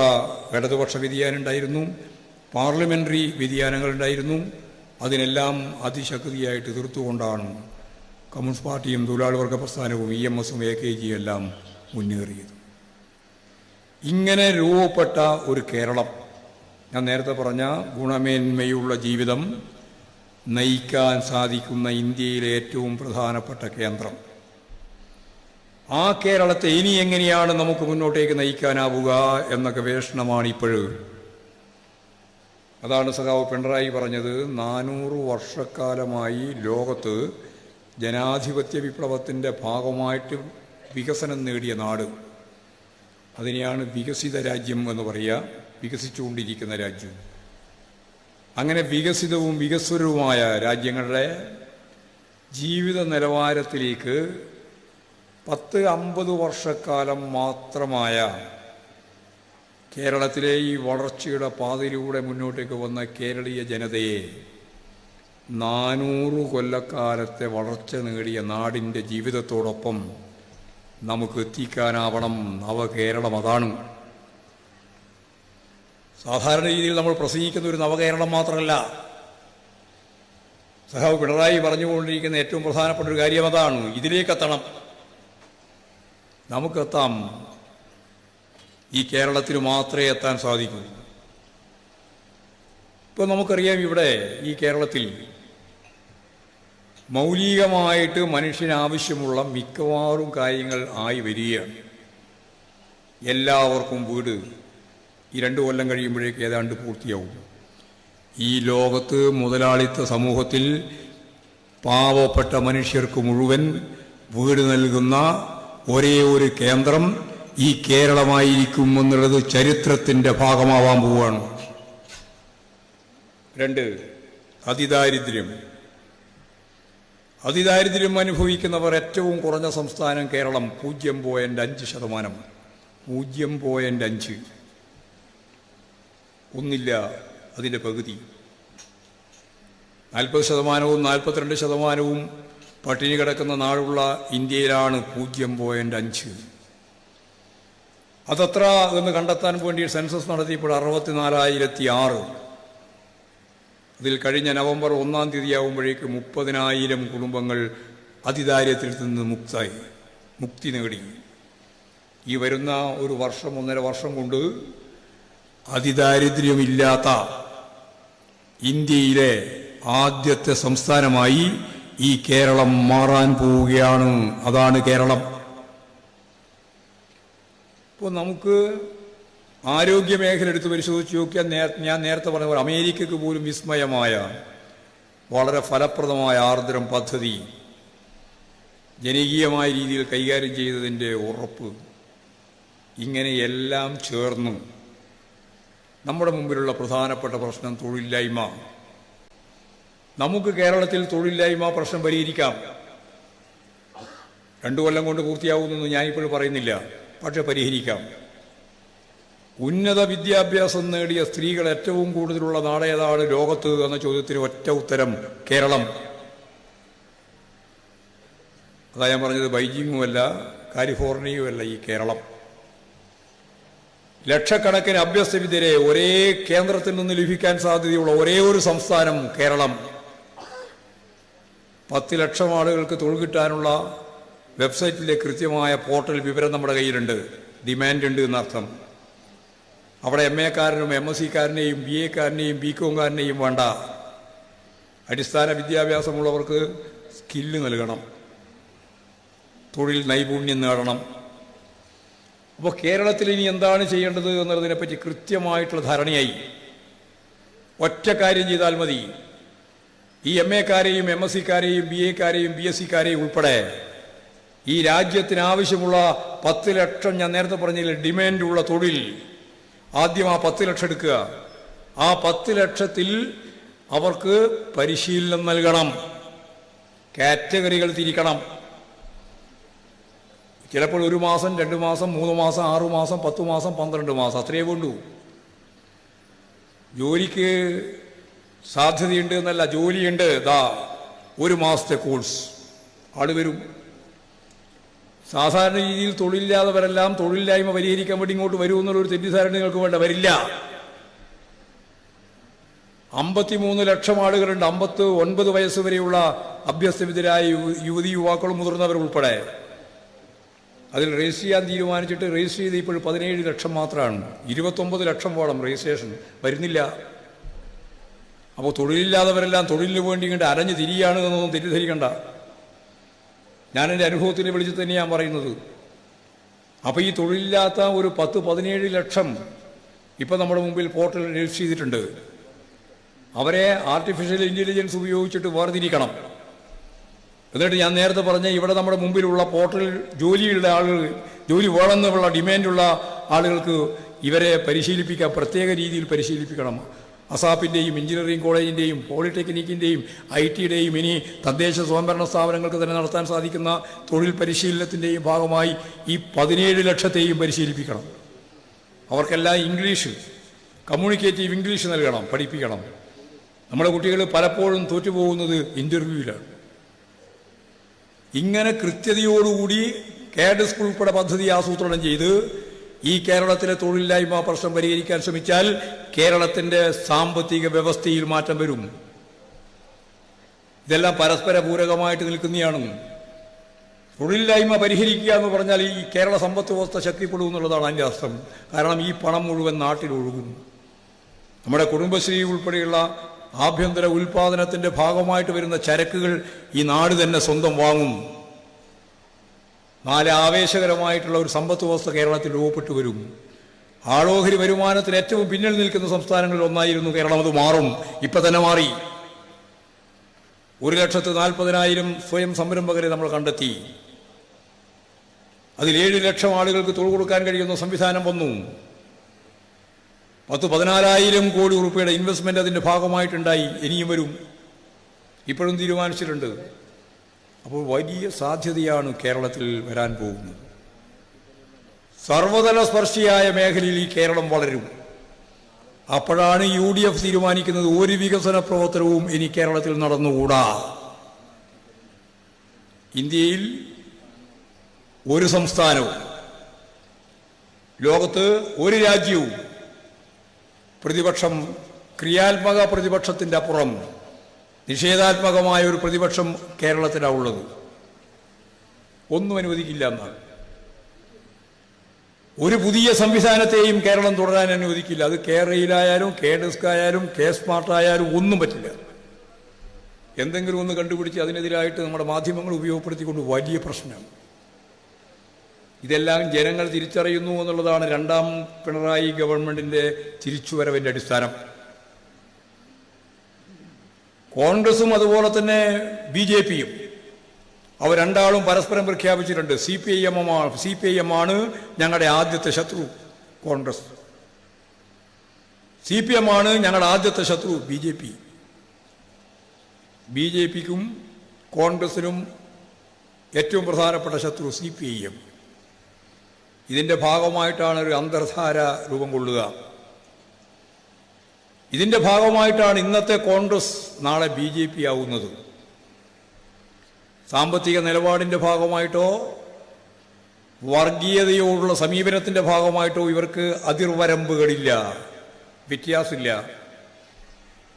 ഇടതുപക്ഷ വ്യതിയാനമുണ്ടായിരുന്നു, പാർലമെൻ്ററി വ്യതിയാനങ്ങളുണ്ടായിരുന്നു. അതിനെല്ലാം അതിശക്തിയായിട്ട് എതിർത്തുകൊണ്ടാണ് കമ്മ്യൂണിസ്റ്റ് പാർട്ടിയും തൊഴിലാളി വർഗ പ്രസ്ഥാനവും EMS-ഉം AKG എല്ലാം മുന്നേറിയത്. ഇങ്ങനെ രൂപപ്പെട്ട ഒരു കേരളം, ഞാൻ നേരത്തെ പറഞ്ഞ ഗുണമേന്മയുള്ള ജീവിതം നയിക്കാൻ സാധിക്കുന്ന ഇന്ത്യയിലെ ഏറ്റവും പ്രധാനപ്പെട്ട കേന്ദ്രം, ആ കേരളത്തെ ഇനി എങ്ങനെയാണ് നമുക്ക് മുന്നോട്ടേക്ക് നയിക്കാനാവുക എന്ന ഗവേഷണമാണ് ഇപ്പോഴും. അതാണ് സഖാവ് പിണറായി പറഞ്ഞത്, 400 വർഷക്കാലമായി ലോകത്ത് ജനാധിപത്യ വിപ്ലവത്തിൻ്റെ ഭാഗമായിട്ട് വികസനം നേടിയ നാട്, അതിനെയാണ് വികസിത രാജ്യം എന്ന് പറയുക, വികസിച്ചുകൊണ്ടിരിക്കുന്ന രാജ്യം. അങ്ങനെ വികസിതവും വികസ്വരവുമായ രാജ്യങ്ങളുടെ ജീവിത നിലവാരത്തിലേക്ക് 10-50 വർഷക്കാലം മാത്രമായ കേരളത്തിലെ ഈ വളർച്ചയുടെ പാതയിലൂടെ മുന്നോട്ടേക്ക് വന്ന കേരളീയ ജനതയെ 400 കൊല്ലക്കാലത്തെ വളർച്ച നേടിയ നാടിൻ്റെ ജീവിതത്തോടൊപ്പം നമുക്ക് എത്തിക്കാനാവണം നവകേരളം. അതാണ് സാധാരണ രീതിയിൽ നമ്മൾ പ്രസംഗിക്കുന്ന ഒരു നവകേരളം മാത്രമല്ല. സഖാവ് പിണറായി പറഞ്ഞുകൊണ്ടിരിക്കുന്ന ഏറ്റവും പ്രധാനപ്പെട്ട ഒരു കാര്യം അതാണ്. ഇതിലേക്കെത്തണം, നമുക്കെത്താം. ഈ കേരളത്തിന് മാത്രമേ എത്താൻ സാധിക്കൂ. ഇപ്പോൾ നമുക്കറിയാം, ഇവിടെ ഈ കേരളത്തിൽ മൗലികമായിട്ട് മനുഷ്യനാവശ്യമുള്ള മിക്കവാറും കാര്യങ്ങൾ ആയി വരികയാണ്. എല്ലാവർക്കും വീട് ഈ 2 കൊല്ലം കഴിയുമ്പോഴേക്ക് ഏതാണ്ട് പൂർത്തിയാവും. ഈ ലോകത്ത് മുതലാളിത്ത സമൂഹത്തിൽ പാവപ്പെട്ട മനുഷ്യർക്ക് മുഴുവൻ വീട് നൽകുന്ന ഒരേ ഒരു കേന്ദ്രം ഈ കേരളമായിരിക്കും എന്നുള്ളത് ചരിത്രത്തിൻ്റെ ഭാഗമാവാൻ പോവുകയാണ്. 2, അതിദാരിദ്ര്യം. അതിദാരിദ്ര്യം അനുഭവിക്കുന്നവർ ഏറ്റവും കുറഞ്ഞ സംസ്ഥാനം കേരളം, 0.5%. 0.5 ഒന്നില്ല, അതിൻ്റെ പകുതി. 40%-വും 42%-വും പട്ടിണി കിടക്കുന്ന നാടുള്ള ഇന്ത്യയിലാണ് 0.5. അതത്ര എന്ന് കണ്ടെത്താൻ വേണ്ടി സെൻസസ് നടത്തിയപ്പോൾ 64,006. അതിൽ കഴിഞ്ഞ നവംബർ 1-ാം തീയതിയാവുമ്പോഴേക്ക് 30,000 കുടുംബങ്ങൾ അതിദാരിദ്ര്യത്തിൽ നിന്ന് മുക്തി നേടി. ഈ വരുന്ന ഒരു വർഷം 1.5 വർഷം കൊണ്ട് അതിദാരിദ്ര്യമില്ലാത്ത ഇന്ത്യയിലെ ആദ്യത്തെ സംസ്ഥാനമായി ഈ കേരളം മാറാൻ പോവുകയാണ്. അതാണ് കേരളം. ഇപ്പോൾ നമുക്ക് ആരോഗ്യമേഖല എടുത്ത് പരിശോധിച്ച് നോക്കിയാൽ ഞാൻ നേരത്തെ പറഞ്ഞ പോലെ അമേരിക്കക്ക് പോലും വിസ്മയമായ വളരെ ഫലപ്രദമായ ആർദ്രം പദ്ധതി ജനകീയമായ രീതിയിൽ കൈകാര്യം ചെയ്തതിൻ്റെ ഉറപ്പ്, ഇങ്ങനെയെല്ലാം ചേർന്ന് നമ്മുടെ മുമ്പിലുള്ള പ്രധാനപ്പെട്ട പ്രശ്നം തൊഴിലില്ലായ്മ. നമുക്ക് കേരളത്തിൽ തൊഴിലില്ലായ്മ പ്രശ്നം പരിഹരിക്കാം. 2 കൊല്ലം കൊണ്ട് പൂർത്തിയാവുമെന്നൊന്നും ഞാനിപ്പോൾ പറയുന്നില്ല, പക്ഷെ പരിഹരിക്കാം. ഉന്നത വിദ്യാഭ്യാസം നേടിയ സ്ത്രീകൾ ഏറ്റവും കൂടുതലുള്ള നാടേതാണ് ലോകത്ത് എന്ന ചോദ്യത്തിന് ഒറ്റ ഉത്തരം കേരളം. അതാ ഞാൻ പറഞ്ഞത്, ബൈജിങ്ങുമല്ല കാലിഫോർണിയയുമല്ല ഈ കേരളം. ലക്ഷക്കണക്കിന് അഭ്യസ്തവിദ്യരെ ഒരേ കേന്ദ്രത്തിൽ നിന്ന് ലഭിക്കാൻ സാധ്യതയുള്ള ഒരേ ഒരു സംസ്ഥാനം കേരളം. 10 ലക്ഷം ആളുകൾക്ക് തൊഴിൽ കിട്ടാനുള്ള വെബ്സൈറ്റിലെ കൃത്യമായ പോർട്ടൽ വിവരം നമ്മുടെ കയ്യിലുണ്ട്. ഡിമാൻഡ് ഉണ്ട് എന്നർത്ഥം. അവിടെ MA കാരനും MSc കാരനെയും BA കാരനെയും BCom കാരനെയും വേണ്ട. അടിസ്ഥാന വിദ്യാഭ്യാസമുള്ളവർക്ക് സ്കില്ല് നൽകണം, തൊഴിൽ നൈപുണ്യം നേടണം. അപ്പോൾ കേരളത്തിൽ ഇനി എന്താണ് ചെയ്യേണ്ടത് എന്നതിനെപ്പറ്റി കൃത്യമായിട്ടുള്ള ധാരണയായി. ഒറ്റ കാര്യം ചെയ്താൽ മതി. ഈ MA കാരെയും MSc കാരെയും BA കാരെയും BSc കാരെയും ഉൾപ്പെടെ ഈ രാജ്യത്തിന് ആവശ്യമുള്ള 10 ലക്ഷം, ഞാൻ നേരത്തെ പറഞ്ഞില്ല, ഡിമാൻഡുള്ള തൊഴിൽ, ആദ്യം ആ 10 ലക്ഷം എടുക്കുക. ആ 10 ലക്ഷത്തിൽ അവർക്ക് പരിശീലനം നൽകണം. കാറ്റഗറികൾ തിരിക്കണം. ചിലപ്പോൾ 1 മാസം, 2 മാസം, 3 മാസം, 6 മാസം, 10 മാസം, 12 മാസം, അത്രയേ വേണ്ടൂ. ജോലിക്ക് സാധ്യതയുണ്ട് എന്നല്ല, ജോലിയുണ്ട്. 1 മാസത്തെ കോഴ്സ് ആള് വരും. സാധാരണ രീതിയിൽ തൊഴിലില്ലാത്തവരെല്ലാം തൊഴിലില്ലായ്മ പരിഹരിക്കാൻ വേണ്ടി ഇങ്ങോട്ട് വരുമെന്നുള്ളൊരു തെറ്റിദ്ധാരണ നിങ്ങൾക്ക് വേണ്ട, വരില്ല. 53 ലക്ഷം ആളുകളുണ്ട്. 59 വയസ്സ് വരെയുള്ള അഭ്യസ്തവിദ്യരായ യുവതി യുവാക്കളും മുതിർന്നവരും ഉൾപ്പെടെ. അതിൽ രജിസ്റ്റർ ചെയ്യാൻ തീരുമാനിച്ചിട്ട് രജിസ്റ്റർ ചെയ്ത് ഇപ്പോൾ 17 ലക്ഷം മാത്രമാണ്. 29 ലക്ഷം വേണം രജിസ്ട്രേഷൻ, വരുന്നില്ല. അപ്പോൾ തൊഴിലില്ലാത്തവരെല്ലാം തൊഴിലിന് വേണ്ടി ഇങ്ങോട്ട് അരഞ്ഞ് തിരിയാണ് എന്നൊന്നും തെറ്റിദ്ധരിക്കണ്ട. ഞാൻ എൻ്റെ അനുഭവത്തിനെ വിളിച്ച് തന്നെയാണ് പറയുന്നത്. അപ്പോൾ ഈ തൊഴിലില്ലാത്ത ഒരു 10-17 ലക്ഷം ഇപ്പം നമ്മുടെ മുമ്പിൽ പോർട്ടലിൽ രജിസ്റ്റർ ചെയ്തിട്ടുണ്ട്. അവരെ ആർട്ടിഫിഷ്യൽ ഇൻ്റലിജൻസ് ഉപയോഗിച്ചിട്ട് വേർതിരിക്കണം. എന്നിട്ട് ഞാൻ നേരത്തെ പറഞ്ഞ ഇവിടെ നമ്മുടെ മുമ്പിലുള്ള പോർട്ടലിൽ ജോലിയുള്ള ആളുകൾ, ജോലി വേണമെന്നുള്ള ഡിമാൻഡുള്ള ആളുകൾക്ക് ഇവരെ പരിശീലിപ്പിക്കാൻ, പ്രത്യേക രീതിയിൽ പരിശീലിപ്പിക്കണം. അസാപ്പിൻ്റെയും എഞ്ചിനീയറിംഗ് കോളേജിൻ്റെയും പോളിടെക്നിക്കിൻ്റെയും IT-യുടെയും ഇനി തദ്ദേശ സ്വയംഭരണ സ്ഥാപനങ്ങൾക്ക് തന്നെ നടത്താൻ സാധിക്കുന്ന തൊഴിൽ പരിശീലനത്തിൻ്റെയും ഭാഗമായി ഈ 17 ലക്ഷത്തെയും പരിശീലിപ്പിക്കണം. അവർക്കെല്ലാം ഇംഗ്ലീഷ്, കമ്മ്യൂണിക്കേറ്റീവ് ഇംഗ്ലീഷ് നൽകണം, പഠിപ്പിക്കണം. നമ്മുടെ കുട്ടികൾ പലപ്പോഴും തോറ്റുപോകുന്നത് ഇൻ്റർവ്യൂവിലാണ്. ഇങ്ങനെ കൃത്യതയോടുകൂടി കേഡസ് ഉൾപ്പെടെ പദ്ധതി ആസൂത്രണം ചെയ്ത് ഈ കേരളത്തിലെ തൊഴിലില്ലായ്മ പ്രശ്നം പരിഹരിക്കാൻ ശ്രമിച്ചാൽ കേരളത്തിൻ്റെ സാമ്പത്തിക വ്യവസ്ഥയിൽ മാറ്റം വരും. ഇതെല്ലാം പരസ്പര പൂരകമായിട്ട് നിൽക്കുന്നതാണ്. തൊഴിലില്ലായ്മ പരിഹരിക്കുക എന്ന് പറഞ്ഞാൽ ഈ കേരള സമ്പദ് വ്യവസ്ഥ ശക്തിപ്പെടും എന്നുള്ളതാണ് അതിൻ്റെ അർത്ഥം. കാരണം ഈ പണം മുഴുവൻ നാട്ടിലൊഴുകും. നമ്മുടെ കുടുംബശ്രീ ഉൾപ്പെടെയുള്ള ആഭ്യന്തര ഉൽപാദനത്തിൻ്റെ ഭാഗമായിട്ട് വരുന്ന ചരക്കുകൾ ഈ നാട് തന്നെ സ്വന്തം വാങ്ങും. നാല് ആവേശകരമായിട്ടുള്ള ഒരു സമ്പദ് വ്യവസ്ഥ കേരളത്തിൽ രൂപപ്പെട്ടു വരും. ആളോഹരി വരുമാനത്തിൽ ഏറ്റവും പിന്നിൽ നിൽക്കുന്ന സംസ്ഥാനങ്ങളിൽ ഒന്നായിരുന്നു കേരളം. അത് മാറും, ഇപ്പം തന്നെ മാറി. 1,40,000 സ്വയം സംരംഭകരെ നമ്മൾ കണ്ടെത്തി. അതിൽ 7 ലക്ഷം ആളുകൾക്ക് തൊഴിൽ കൊടുക്കാൻ കഴിയുന്ന സംവിധാനം വന്നു. 10-14,000 കോടി രൂപയുടെ ഇൻവെസ്റ്റ്മെന്റ് അതിൻ്റെ ഭാഗമായിട്ടുണ്ടായി. ഇനിയും വരും, ഇപ്പോഴും തീരുമാനിച്ചിട്ടുണ്ട്. അപ്പോൾ വലിയ സാധ്യതയാണ് കേരളത്തിൽ വരാൻ പോകുന്നത്. സർവതല സ്പർശിയായ മേഖലയിൽ ഈ കേരളം വളരും. അപ്പോഴാണ് UDF തീരുമാനിക്കുന്നത് ഒരു വികസന പ്രവർത്തനവും ഇനി കേരളത്തിൽ നടന്നുകൂടാ. ഇന്ത്യയിൽ ഒരു സംസ്ഥാനവും ലോകത്ത് ഒരു രാജ്യവും പ്രതിപക്ഷം ക്രിയാത്മക പ്രതിപക്ഷത്തിൻ്റെ അപ്പുറം നിഷേധാത്മകമായ ഒരു പ്രതിപക്ഷം കേരളത്തിലാണ് ഉള്ളത്. ഒന്നും അനുവദിക്കില്ല എന്നാണ്. ഒരു പുതിയ സംവിധാനത്തെയും കേരളം തുടരാൻ അനുവദിക്കില്ല. അത് കേരളയിലായാലും KDSC ആയാലും K-Smart ആയാലും ഒന്നും പറ്റില്ല. എന്തെങ്കിലും ഒന്ന് കണ്ടുപിടിച്ച് അതിനെതിരായിട്ട് നമ്മുടെ മാധ്യമങ്ങൾ ഉപയോഗപ്പെടുത്തിക്കൊണ്ട് വലിയ പ്രശ്നം. ഇതെല്ലാം ജനങ്ങൾ തിരിച്ചറിയുന്നു എന്നുള്ളതാണ് രണ്ടാം പിണറായി ഗവൺമെന്റിന്റെ തിരിച്ചുവരവിന്റെ അടിസ്ഥാനം. കോൺഗ്രസും അതുപോലെ തന്നെ BJPയും അവർ രണ്ടാളും പരസ്പരം പ്രഖ്യാപിച്ചിട്ടുണ്ട്. CPIM ആണ് ഞങ്ങളുടെ ആദ്യത്തെ ശത്രു കോൺഗ്രസ്, CPM ആണ് ഞങ്ങളുടെ ആദ്യത്തെ ശത്രു BJP. BJPക്കും കോൺഗ്രസിനും ഏറ്റവും പ്രധാനപ്പെട്ട ശത്രു CPIM. ഇതിൻ്റെ ഭാഗമായിട്ടാണ് ഒരു അന്തർധാര രൂപം കൊള്ളുക. ഇതിൻ്റെ ഭാഗമായിട്ടാണ് ഇന്നത്തെ കോൺഗ്രസ് നാളെ BJP ആവുന്നത്. സാമ്പത്തിക നിലപാടിൻ്റെ ഭാഗമായിട്ടോ വർഗീയതയോടുള്ള സമീപനത്തിൻ്റെ ഭാഗമായിട്ടോ ഇവർക്ക് അതിർവരമ്പുകളില്ല, വ്യത്യാസമില്ല,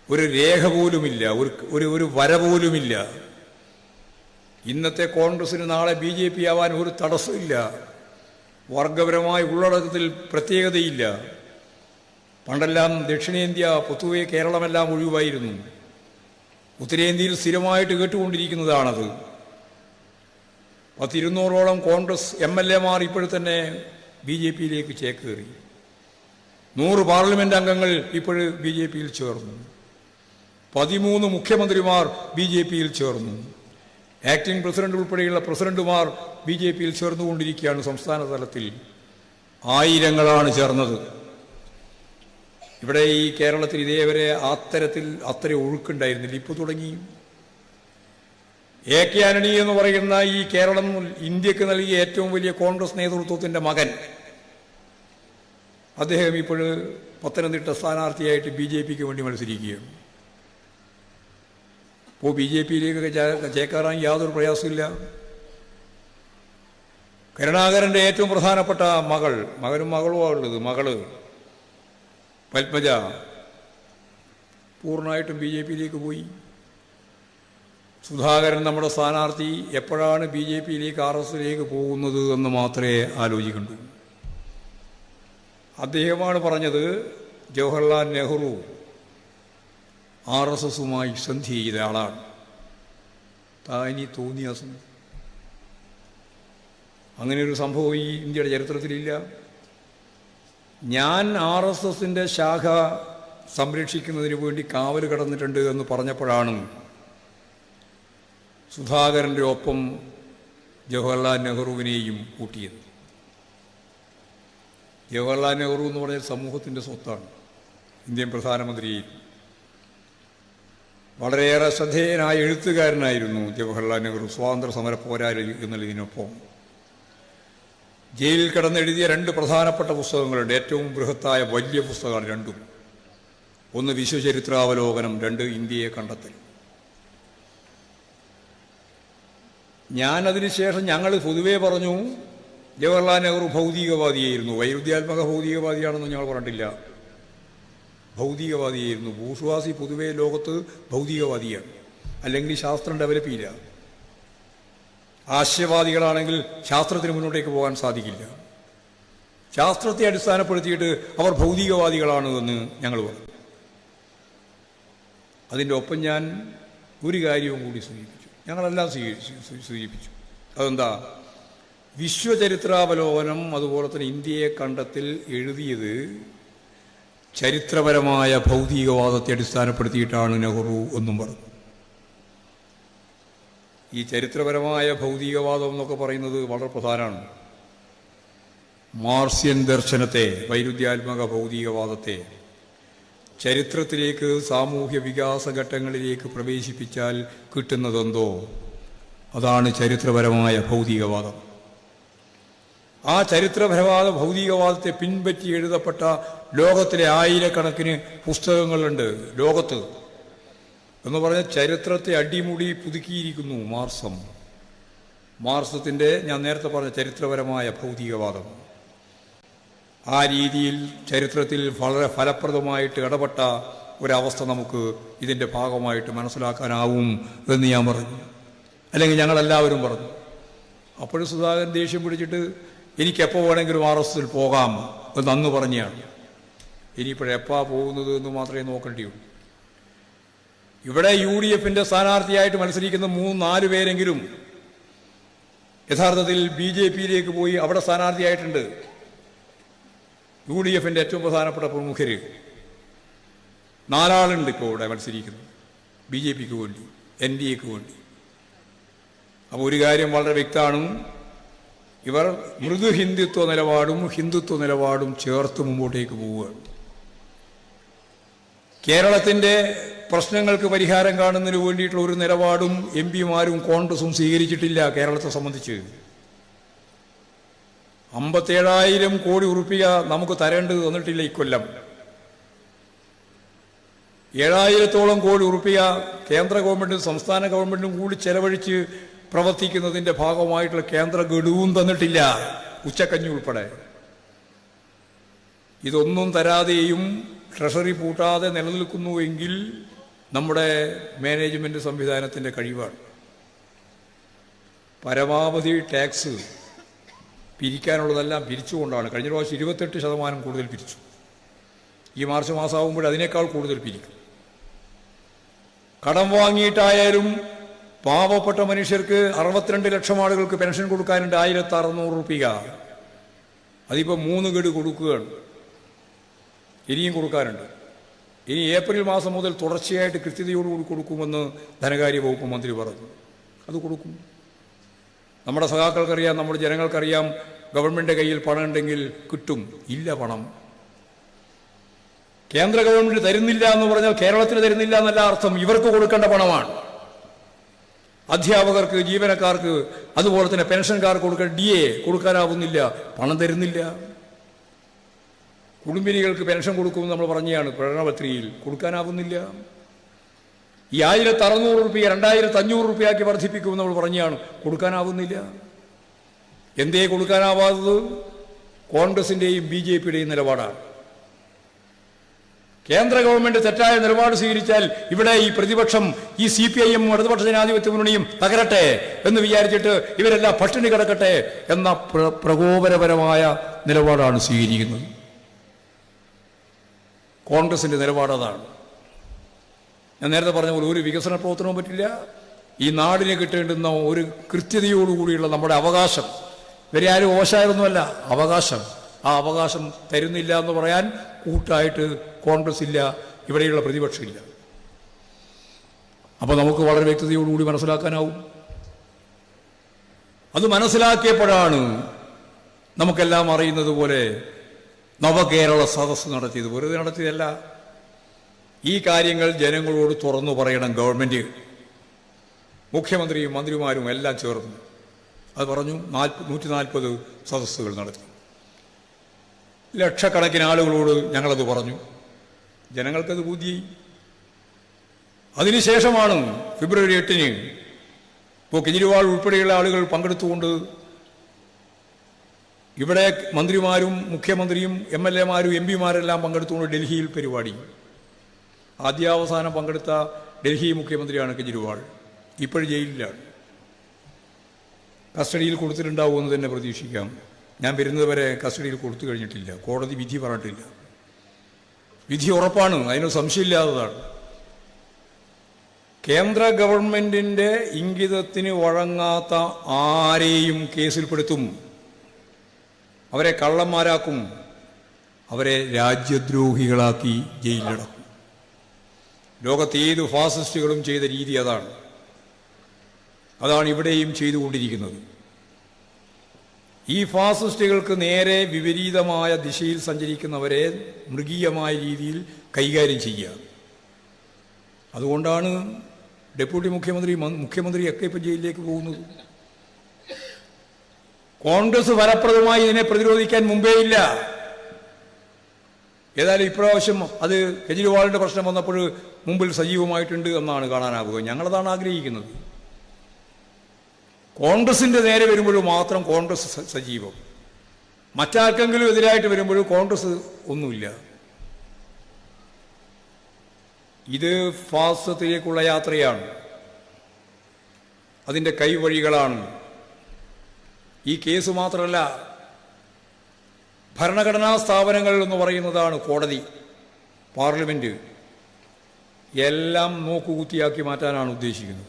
ഒരു രേഖ പോലുമില്ല, ഒരു വര പോലുമില്ല. ഇന്നത്തെ കോൺഗ്രസിന് നാളെ BJP ആവാൻ ഒരു തടസ്സമില്ല. വർഗപരമായ ഉള്ളടക്കത്തിൽ പ്രത്യേകതയില്ല. പണ്ടെല്ലാം ദക്ഷിണേന്ത്യ, പൊതുവെ കേരളമെല്ലാം ഒഴിവായിരുന്നു. ഉത്തരേന്ത്യയിൽ സ്ഥിരമായിട്ട് കേട്ടുകൊണ്ടിരിക്കുന്നതാണത്. 200ഓളം കോൺഗ്രസ് MLA-മാർ ഇപ്പോഴും BJPയിലേക്ക് ചേക്കേറി. 100 പാർലമെന്റ് അംഗങ്ങൾ ഇപ്പോഴും BJPയിൽ ചേർന്നു. 13 മുഖ്യമന്ത്രിമാർ BJPയിൽ ചേർന്നു. ആക്ടിംഗ് പ്രസിഡന്റ് ഉൾപ്പെടെയുള്ള പ്രസിഡന്റുമാർ BJPയിൽ ചേർന്നുകൊണ്ടിരിക്കുകയാണ്. സംസ്ഥാന തലത്തിൽ ആയിരങ്ങളാണ് ചേർന്നത്. ഇവിടെ ഈ കേരളത്തിൽ ഇതേവരെ അത്ര ഒഴുക്കുണ്ടായിരുന്നില്ല. ഇപ്പോൾ തുടങ്ങി. AK ആന്റണി എന്ന് പറയുന്ന ഈ കേരളം ഇന്ത്യക്ക് നൽകിയ ഏറ്റവും വലിയ കോൺഗ്രസ് നേതൃത്വത്തിൻ്റെ മകൻ, അദ്ദേഹം ഇപ്പോൾ പത്തനംതിട്ട സ്ഥാനാർത്ഥിയായിട്ട് BJPക്ക് വേണ്ടി മത്സരിക്കുകയാണ്. ഇപ്പോൾ BJPയിലേക്ക് ചേക്കേറാൻ യാതൊരു പ്രയാസമില്ല. കരുണാകരൻ്റെ ഏറ്റവും പ്രധാനപ്പെട്ട മകനും മകളുമാണ് ഉള്ളത്. മകള് പത്മജ പൂർണ്ണമായിട്ടും BJPയിലേക്ക് പോയി. സുധാകരൻ നമ്മുടെ സ്ഥാനാർത്ഥി എപ്പോഴാണ് BJPയിലേക്ക് RSSലേക്ക് പോകുന്നത് എന്ന് മാത്രമേ ആലോചിക്കണ്ടൂ. അദ്ദേഹമാണ് പറഞ്ഞത് ജവഹർലാൽ നെഹ്റു RSSുമായി സന്ധി ചെയ്ത ആളാണ്. താനി തോന്നിയ അങ്ങനെയൊരു സംഭവം ഈ ഇന്ത്യയുടെ ചരിത്രത്തിലില്ല. ഞാൻ RSSന്റെ ശാഖ സംരക്ഷിക്കുന്നതിന് വേണ്ടി കാവൽ കടന്നിട്ടുണ്ട് എന്ന് പറഞ്ഞപ്പോഴാണ് സുധാകരൻ്റെ ഒപ്പം ജവഹർലാൽ നെഹ്റുവിനെയും കൂട്ടിയത്. ജവഹർലാൽ നെഹ്റു എന്ന് പറഞ്ഞാൽ സമൂഹത്തിൻ്റെ സ്വത്താണ്. ഇന്ത്യൻ പ്രധാനമന്ത്രിയായിരുന്നു. വളരെയേറെ ശ്രദ്ധേയനായ എഴുത്തുകാരനായിരുന്നു ജവഹർലാൽ നെഹ്റു. സ്വാതന്ത്ര്യ സമര പോരാളി എന്നുള്ളതിനൊപ്പം ജയിലിൽ കിടന്നെഴുതിയ 2 പ്രധാനപ്പെട്ട പുസ്തകങ്ങളുണ്ട്. ഏറ്റവും ബൃഹത്തായ വലിയ പുസ്തകമാണ് രണ്ടും. ഒന്ന് വിശ്വചരിത്രാവലോകനം, 2 ഇന്ത്യയെ കണ്ടെത്തൽ. ഞാനതിനുശേഷം ഞങ്ങൾ പൊതുവേ പറഞ്ഞു ജവഹർലാൽ നെഹ്റു ഭൗതികവാദിയായിരുന്നു. വൈരുദ്ധ്യാത്മക ഭൗതികവാദിയാണെന്ന് ഞങ്ങൾ പറഞ്ഞിട്ടില്ല. ഭൗതികവാദിയായിരുന്നു. ബൂർഷ്വാസി പൊതുവേ ലോകത്ത് ഭൗതികവാദിയാണ്, അല്ലെങ്കിൽ ശാസ്ത്രം ഡെവലപ്പ് ചെയ്യില്ല. ആശയവാദികളാണെങ്കിൽ ശാസ്ത്രത്തിന് മുന്നോട്ടേക്ക് പോകാൻ സാധിക്കില്ല. ശാസ്ത്രത്തെ അടിസ്ഥാനപ്പെടുത്തിയിട്ട് അവർ ഭൗതികവാദികളാണ് എന്ന് ഞങ്ങൾ പറഞ്ഞു. അതിൻ്റെ ഒപ്പം ഞാൻ ഒരു കാര്യവും കൂടി സൂചിപ്പിച്ചു, ഞങ്ങളെല്ലാം സൂചിപ്പിച്ചു. അതെന്താ? വിശ്വചരിത്രാവലോകനം അതുപോലെ തന്നെ ഇന്ത്യയെ കണ്ടെത്തൽ എഴുതിയത് ചരിത്രപരമായ ഭൗതികവാദത്തെ അടിസ്ഥാനപ്പെടുത്തിയിട്ടാണ് നെഹ്റു എന്നും പറഞ്ഞു. ഈ ചരിത്രപരമായ ഭൗതികവാദം എന്നൊക്കെ പറയുന്നത് വളരെ പ്രധാനമാണ്. മാർസിയൻ ദർശനത്തെ, വൈരുദ്ധ്യാത്മക ഭൗതികവാദത്തെ ചരിത്രത്തിലേക്ക്, സാമൂഹ്യ വികാസ ഘട്ടങ്ങളിലേക്ക് പ്രവേശിപ്പിച്ചാൽ കിട്ടുന്നതെന്തോ അതാണ് ചരിത്രപരമായ ഭൗതികവാദം. ആ ചരിത്രപരമായ ഭൗതികവാദത്തെ പിൻപറ്റി എഴുതപ്പെട്ട ലോകത്തിലെ ആയിരക്കണക്കിന് പുസ്തകങ്ങളുണ്ട് ലോകത്ത്. എന്ന് പറഞ്ഞാൽ ചരിത്രത്തെ അടിമുടി പുതുക്കിയിരിക്കുന്നു മാർക്സത്തിൻ്റെ ഞാൻ നേരത്തെ പറഞ്ഞ ചരിത്രപരമായ ഭൗതികവാദം. ആ രീതിയിൽ ചരിത്രത്തിൽ വളരെ ഫലപ്രദമായിട്ട് ഇടപെട്ട ഒരവസ്ഥ നമുക്ക് ഇതിൻ്റെ ഭാഗമായിട്ട് മനസ്സിലാക്കാനാവും എന്ന് ഞാൻ പറഞ്ഞു, അല്ലെങ്കിൽ ഞങ്ങളെല്ലാവരും പറഞ്ഞു. അപ്പോഴും സുധാകരൻ ദേഷ്യം പിടിച്ചിട്ട് എനിക്കെപ്പോൾ വേണമെങ്കിലും RSSൽ പോകാം എന്ന് അന്ന് പറഞ്ഞാണ്. ഇനിയിപ്പോഴെപ്പാ പോകുന്നത് എന്ന് മാത്രമേ നോക്കേണ്ടിയുള്ളൂ. ഇവിടെ UDFൻ്റെ സ്ഥാനാർത്ഥിയായിട്ട് മത്സരിക്കുന്ന 3-4 പേരെങ്കിലും യഥാർത്ഥത്തിൽ BJPയിലേക്ക് പോയി അവിടെ സ്ഥാനാർത്ഥിയായിട്ടുണ്ട്. UDFൻ്റെ ഏറ്റവും പ്രധാനപ്പെട്ട പ്രമുഖർ 4 ആളുണ്ട് ഇപ്പോൾ ഇവിടെ മത്സരിക്കുന്നു BJPക്ക് വേണ്ടി, NDAക്ക് വേണ്ടി. അപ്പോൾ ഒരു കാര്യം വളരെ വ്യക്തമാണ്, ഇവർ മൃദു ഹിന്ദുത്വ നിലപാടും ചേർത്ത് മുമ്പോട്ടേക്ക് പോവുകയാണ്. കേരളത്തിൻ്റെ പ്രശ്നങ്ങൾക്ക് പരിഹാരം കാണുന്നതിന് വേണ്ടിയിട്ടുള്ള ഒരു നിലപാടും MP-മാരും കോൺഗ്രസും സ്വീകരിച്ചിട്ടില്ല. കേരളത്തെ സംബന്ധിച്ച് 57,000 കോടി ഉറുപ്പിക നമുക്ക് തരേണ്ടത് തന്നിട്ടില്ല ഇക്കൊല്ലം. 7,000-ഓളം കോടി ഉറുപ്പിക കേന്ദ്ര ഗവൺമെൻറ്റും സംസ്ഥാന ഗവൺമെൻറ്റും കൂടി ചെലവഴിച്ച് പ്രവർത്തിക്കുന്നതിൻ്റെ ഭാഗമായിട്ടുള്ള കേന്ദ്ര ഗഡുവും തന്നിട്ടില്ല, ഉച്ചക്കഞ്ഞി ഉൾപ്പെടെ. ഇതൊന്നും തരാതെയും ട്രഷറി പൂട്ടാതെ നിലനിൽക്കുന്നുവെങ്കിൽ നമ്മുടെ മാനേജ്മെൻറ്റ് സംവിധാനത്തിൻ്റെ കഴിവാണ്. പരമാവധി ടാക്സ് പിരിക്കാനുള്ളതെല്ലാം പിരിച്ചുകൊണ്ടാണ്. കഴിഞ്ഞ പ്രാവശ്യം 28% കൂടുതൽ പിരിച്ചു. ഈ മാർച്ച് മാസമാകുമ്പോൾ അതിനേക്കാൾ കൂടുതൽ പിരിക്കും. കടം വാങ്ങിയിട്ടായാലും പാവപ്പെട്ട മനുഷ്യർക്ക് 62 ലക്ഷം ആളുകൾക്ക് പെൻഷൻ കൊടുക്കാനുണ്ട് 1,600 രൂപ. അതിപ്പോൾ 3 ഗഡു കൊടുക്കുകയാണ്, ഇനിയും കൊടുക്കാനുണ്ട്. ഇനി ഏപ്രിൽ മാസം മുതൽ തുടർച്ചയായിട്ട് കൃത്യതയോടുകൂടി കൊടുക്കുമെന്ന് ധനകാര്യ വകുപ്പ് മന്ത്രി പറഞ്ഞു. അത് കൊടുക്കും. നമ്മുടെ സഖാക്കൾക്കറിയാം, നമ്മുടെ ജനങ്ങൾക്കറിയാം, ഗവൺമെൻറ് കയ്യിൽ പണം ഉണ്ടെങ്കിൽ കിട്ടും. ഇല്ല പണം. കേന്ദ്ര ഗവൺമെൻറ് തരുന്നില്ല എന്ന് പറഞ്ഞാൽ കേരളത്തിന് തരുന്നില്ല എന്നല്ല അർത്ഥം, ഇവർക്ക് കൊടുക്കേണ്ട പണമാണ്. അധ്യാപകർക്ക്, ജീവനക്കാർക്ക്, അതുപോലെ തന്നെ പെൻഷൻകാർക്ക് കൊടുക്കാൻ DA കൊടുക്കാനാവുന്നില്ല, പണം തരുന്നില്ല. കുടുംബിനികൾക്ക് പെൻഷൻ കൊടുക്കുമെന്ന് നമ്മൾ പറഞ്ഞാണ് പ്രകടനപത്രികയിൽ, കൊടുക്കാനാവുന്നില്ല. ഈ 1,600 രൂപ 2,500 രൂപയാക്കി വർദ്ധിപ്പിക്കുമെന്ന് നമ്മൾ പറഞ്ഞാണ്, കൊടുക്കാനാവുന്നില്ല. എന്തേ കൊടുക്കാനാവാത്തത്? കോൺഗ്രസിൻ്റെയും BJPയുടെയും നിലപാടാണ്. കേന്ദ്ര ഗവൺമെൻറ് തെറ്റായ നിലപാട് സ്വീകരിച്ചാൽ ഇവിടെ ഈ പ്രതിപക്ഷം, ഈ CPIM ഇടതുപക്ഷ ജനാധിപത്യ മുന്നണിയും തകരട്ടെ എന്ന് വിചാരിച്ചിട്ട് ഇവരെല്ലാം പട്ടിണി കിടക്കട്ടെ എന്ന പ്രകോപനപരമായ നിലപാടാണ് സ്വീകരിക്കുന്നത്. കോൺഗ്രസിൻ്റെ നിലപാടതാണ്. ഞാൻ നേരത്തെ പറഞ്ഞ പോലെ ഒരു വികസന പ്രവർത്തനവും പറ്റില്ല. ഈ നാടിന് കിട്ടേണ്ടുന്ന ഒരു കൃത്യതയോടുകൂടിയുള്ള നമ്മുടെ അവകാശം, ഇവരെ ആരും ഓശായൊന്നുമല്ല, അവകാശം, ആ അവകാശം തരുന്നില്ല എന്ന് പറയാൻ കൂട്ടായിട്ട് കോൺഗ്രസ് ഇല്ല, ഇവിടെയുള്ള പ്രതിപക്ഷമില്ല. അപ്പോൾ നമുക്ക് വളരെ വ്യക്തതയോടുകൂടി മനസ്സിലാക്കാനാവും. അത് മനസ്സിലാക്കിയപ്പോഴാണ് നമുക്കെല്ലാം അറിയുന്നത് പോലെ നവകേരള സദസ്സ് നടത്തിയത്. വെറുതെ നടത്തിയതല്ല, ഈ കാര്യങ്ങൾ ജനങ്ങളോട് തുറന്നു പറയണം ഗവൺമെൻറ്. മുഖ്യമന്ത്രിയും മന്ത്രിമാരും എല്ലാം ചേർന്നു അത് പറഞ്ഞു. 140 സദസ്സുകൾ നടത്തി. ലക്ഷക്കണക്കിന് ആളുകളോട് ഞങ്ങളത് പറഞ്ഞു. ജനങ്ങൾക്കത് ബോധ്യമായി. അതിനുശേഷമാണ് ഫെബ്രുവരി 8-ന് ഇപ്പോൾ കെജ്രിവാൾ ഉൾപ്പെടെയുള്ള ആളുകൾ പങ്കെടുത്തുകൊണ്ട് ഇവിടെ മന്ത്രിമാരും മുഖ്യമന്ത്രിയും MLA-മാരും MP-മാരെല്ലാം പങ്കെടുത്തുകൊണ്ട് ഡൽഹിയിൽ പരിപാടി. ആദ്യാവസാനം പങ്കെടുത്ത ഡൽഹി മുഖ്യമന്ത്രിയാണ് കെജ്രിവാൾ. ഇപ്പോഴും ജയിലിലാണ്. കസ്റ്റഡിയിൽ കൊടുത്തിട്ടുണ്ടാവുമെന്ന് തന്നെ പ്രതീക്ഷിക്കാം. ഞാൻ വരുന്നത് വരെ കസ്റ്റഡിയിൽ കൊടുത്തു കഴിഞ്ഞിട്ടില്ല. കോടതി വിധി പറഞ്ഞിട്ടില്ല. വിധി ഉറപ്പാണ്, അതിന് സംശയമില്ലാത്തതാണ്. കേന്ദ്ര ഗവൺമെൻറ്റിൻ്റെ ഇംഗിതത്തിന് വഴങ്ങാത്ത ആരെയും കേസിൽപ്പെടുത്തും. അവരെ കള്ളന്മാരാക്കും. അവരെ രാജ്യദ്രോഹികളാക്കി ജയിലിലടക്കും. ലോകത്തേത് ഫാസിസ്റ്റുകളും ചെയ്ത രീതി അതാണ്. അതാണ് ഇവിടെയും ചെയ്തുകൊണ്ടിരിക്കുന്നത്. ഈ ഫാസിസ്റ്റുകൾക്ക് നേരെ വിപരീതമായ ദിശയിൽ സഞ്ചരിക്കുന്നവരെ മൃഗീയമായ രീതിയിൽ കൈകാര്യം ചെയ്യുക. അതുകൊണ്ടാണ് ഡെപ്യൂട്ടി മുഖ്യമന്ത്രിയൊക്കെ ഇപ്പം ജയിലിലേക്ക് പോകുന്നത്. കോൺഗ്രസ് ഫലപ്രദമായി ഇതിനെ പ്രതിരോധിക്കാൻ മുമ്പേ ഇല്ല. ഏതായാലും ഇപ്രാവശ്യം അത് കെജ്രിവാളിൻ്റെ പ്രശ്നം വന്നപ്പോൾ മുമ്പിൽ സജീവമായിട്ടുണ്ട് എന്നാണ് കാണാനാവുക. ഞങ്ങളതാണ് ആഗ്രഹിക്കുന്നത്. കോൺഗ്രസിൻ്റെ നേരെ വരുമ്പോഴും മാത്രം കോൺഗ്രസ് സജീവം. മറ്റാർക്കെങ്കിലും എതിരായിട്ട് വരുമ്പോഴും കോൺഗ്രസ് ഒന്നുമില്ല. ഇത് ഫാസിസത്തിലേക്കുള്ള യാത്രയാണ്. അതിൻ്റെ കൈവഴികളാണ്. ഈ കേസ് മാത്രമല്ല, ഭരണഘടനാ സ്ഥാപനങ്ങൾ എന്ന് പറയുന്നതാണ് കോടതി, പാർലമെൻറ്റ്, എല്ലാം നോക്കുകുത്തിയാക്കി മാറ്റാനാണ് ഉദ്ദേശിക്കുന്നത്.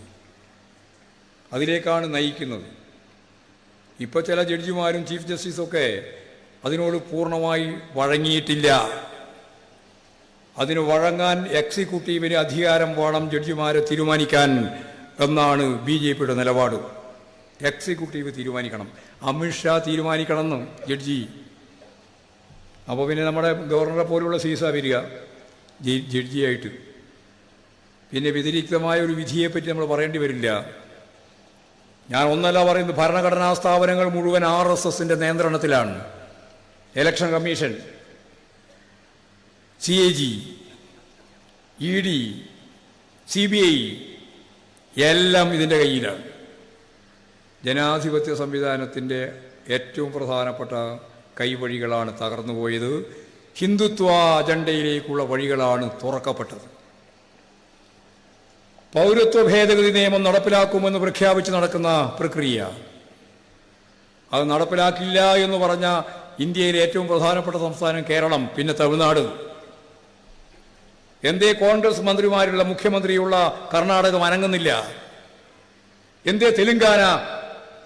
അതിലേക്കാണ് നയിക്കുന്നത്. ഇപ്പോൾ ചില ജഡ്ജിമാരും ചീഫ് ജസ്റ്റിസൊക്കെ അതിനോട് പൂർണ്ണമായി വഴങ്ങിയിട്ടില്ല. അതിന് വഴങ്ങാൻ എക്സിക്യൂട്ടീവിന് അധികാരം വേണം ജഡ്ജിമാരെ തീരുമാനിക്കാൻ എന്നാണ് BJPയുടെ നിലപാട്. എക്സിക്യൂട്ടീവ് തീരുമാനിക്കണം. അമിത്ഷാ തീരുമാനിക്കണമെന്ന് ജഡ്ജി. അപ്പോൾ പിന്നെ നമ്മുടെ ഗവർണറെ പോലുള്ള സീസ വരിക ജഡ്ജിയായിട്ട്. പിന്നെ വ്യതിരിക്തമായ ഒരു വിധിയെപ്പറ്റി നമ്മൾ പറയേണ്ടി വരില്ല. ഞാൻ ഒന്നല്ല പറയുന്നത്, ഭരണഘടനാ സ്ഥാപനങ്ങൾ മുഴുവൻ RSSൻ്റെ നിയന്ത്രണത്തിലാണ്. Election commission, CAG, ED, CBI എല്ലാം ഇതിൻ്റെ കയ്യിലാണ്. ജനാധിപത്യ സംവിധാനത്തിൻ്റെ ഏറ്റവും പ്രധാനപ്പെട്ട കൈവഴികളാണ് തകർന്നുപോയത്. ഹിന്ദുത്വ അജണ്ടയിലേക്കുള്ള വഴികളാണ് തുറക്കപ്പെട്ടത്. പൗരത്വ ഭേദഗതി നിയമം നടപ്പിലാക്കുമെന്ന് പ്രഖ്യാപിച്ച് നടക്കുന്ന പ്രക്രിയ, അത് നടപ്പിലാക്കില്ല എന്ന് പറഞ്ഞ ഇന്ത്യയിലെ ഏറ്റവും പ്രധാനപ്പെട്ട സംസ്ഥാനം കേരളം, പിന്നെ തമിഴ്നാട്. എന്തേ കോൺഗ്രസ് മന്ത്രിമാരുള്ള മുഖ്യമന്ത്രിയുള്ള കർണാടകം അനങ്ങുന്നില്ല? എന്തേ തെലുങ്കാന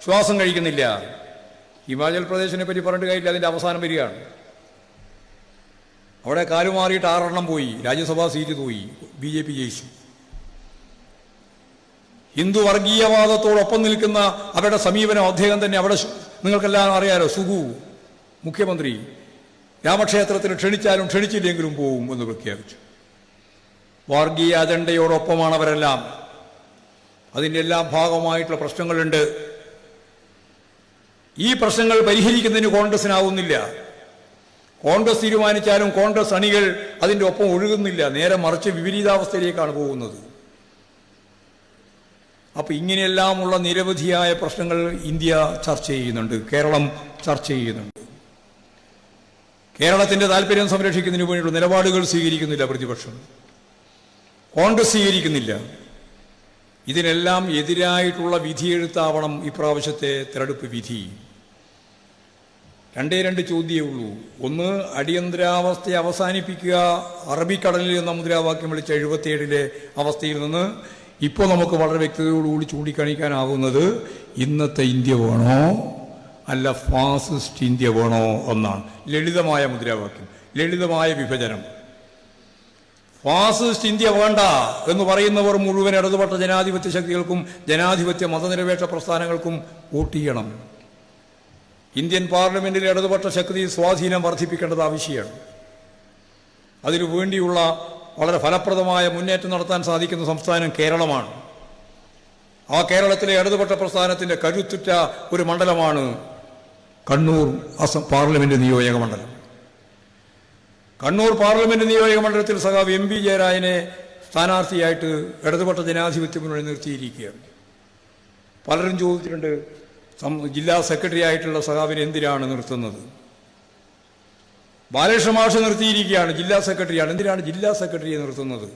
ശ്വാസം കഴിക്കുന്നില്ല? ഹിമാചൽ പ്രദേശിനെ പറ്റി പറഞ്ഞിട്ട് കാര്യമില്ല, അതിൻ്റെ അവസാനം വരികയാണ്. അവിടെ കാലുമാറിയിട്ട് 6 എണ്ണം പോയി, രാജ്യസഭാ സീറ്റ് പോയി, BJP ജയിച്ചു. ഹിന്ദു വർഗീയവാദത്തോടൊപ്പം നിൽക്കുന്ന അവരുടെ സമീപനം അദ്ദേഹം തന്നെ. അവിടെ നിങ്ങൾക്കെല്ലാം അറിയാലോ, സുഗു മുഖ്യമന്ത്രി രാമക്ഷേത്രത്തിന് ക്ഷണിച്ചാലും ക്ഷണിച്ചില്ലെങ്കിലും പോവും എന്ന് പ്രഖ്യാപിച്ചു. വർഗീയ അജണ്ടയോടൊപ്പമാണ് അവരെല്ലാം. അതിൻ്റെ എല്ലാം ഭാഗമായിട്ടുള്ള പ്രശ്നങ്ങളുണ്ട്. ഈ പ്രശ്നങ്ങൾ പരിഹരിക്കുന്നതിന് കോൺഗ്രസിനാവുന്നില്ല. കോൺഗ്രസ് തീരുമാനിച്ചാലും കോൺഗ്രസ് അണികൾ അതിൻ്റെ ഒപ്പം ഒഴുകുന്നില്ല. നേരെ മറിച്ച് വിപരീതാവസ്ഥയിലേക്കാണ് പോകുന്നത്. അപ്പോൾ ഇങ്ങനെയെല്ലാമുള്ള നിരവധിയായ പ്രശ്നങ്ങൾ ഇന്ത്യ ചർച്ച ചെയ്യുന്നുണ്ട്, കേരളം ചർച്ച ചെയ്യുന്നുണ്ട്. കേരളത്തിൻ്റെ താല്പര്യം സംരക്ഷിക്കുന്നതിന് വേണ്ടിയുള്ള നിലപാടുകൾ സ്വീകരിക്കുന്നില്ല പ്രതിപക്ഷം, കോൺഗ്രസ് സ്വീകരിക്കുന്നില്ല. ഇതിനെല്ലാം എതിരായിട്ടുള്ള വിധിയെഴുത്താവണം ഇപ്രാവശ്യത്തെ തെരഞ്ഞെടുപ്പ് വിധി. 2 ചോദ്യമേ ഉള്ളൂ. ഒന്ന്, അടിയന്തരാവസ്ഥ അവസാനിപ്പിക്കുക, അറബിക്കടലിൽ എന്ന മുദ്രാവാക്യം വിളിച്ച 77-ലെ അവസ്ഥയിൽ നിന്ന് ഇപ്പോൾ നമുക്ക് വളരെ വ്യക്തതയോടുകൂടി ചൂണ്ടിക്കാണിക്കാനാവുന്നത് ഇന്നത്തെ ഇന്ത്യ വേണോ അല്ല ഫാസിസ്റ്റ് ഇന്ത്യ വേണോ എന്നാണ്. ലളിതമായ മുദ്രാവാക്യം, ലളിതമായ വിഭജനം. ഫാസിസ്റ്റ് ഇന്ത്യ വേണ്ട എന്ന് പറയുന്നവർ മുഴുവൻ ഇടതുപക്ഷ ജനാധിപത്യ ശക്തികൾക്കും ജനാധിപത്യ മതനിരപേക്ഷ പ്രസ്ഥാനങ്ങൾക്കും വോട്ട് ചെയ്യണം. ഇന്ത്യൻ പാർലമെന്റിൽ ഇടതുപക്ഷ ശക്തി സ്വാധീനം വർദ്ധിപ്പിക്കേണ്ടത് ആവശ്യമാണ്. അതിനു വേണ്ടിയുള്ള വളരെ ഫലപ്രദമായ മുന്നേറ്റം നടത്താൻ സാധിക്കുന്ന സംസ്ഥാനം കേരളമാണ്. ആ കേരളത്തിലെ ഇടതുപക്ഷ പ്രസ്ഥാനത്തിൻ്റെ കരുത്തുറ്റ ഒരു മണ്ഡലമാണ് കണ്ണൂർ പാർലമെൻറ്റ് നിയോജക മണ്ഡലം. കണ്ണൂർ പാർലമെൻറ്റ് നിയോജക മണ്ഡലത്തിൽ സഖാവ് എം വി ജയരാജനെ സ്ഥാനാർത്ഥിയായിട്ട് ഇടതുപക്ഷ ജനാധിപത്യ മുന്നണി നിർത്തിയിരിക്കുകയാണ്. പലരും ചോദിച്ചിട്ടുണ്ട്, ജില്ലാ സെക്രട്ടറി ആയിട്ടുള്ള സഖാവിനെ എന്തിനാണ് നിർത്തുന്നത്? ബാലകൃഷ്ണ മാഷ് നിർത്തിയിരിക്കുകയാണ്, ജില്ലാ സെക്രട്ടറിയാണ്. എന്തിനാണ് ജില്ലാ സെക്രട്ടറിയെ നിർത്തുന്നത്?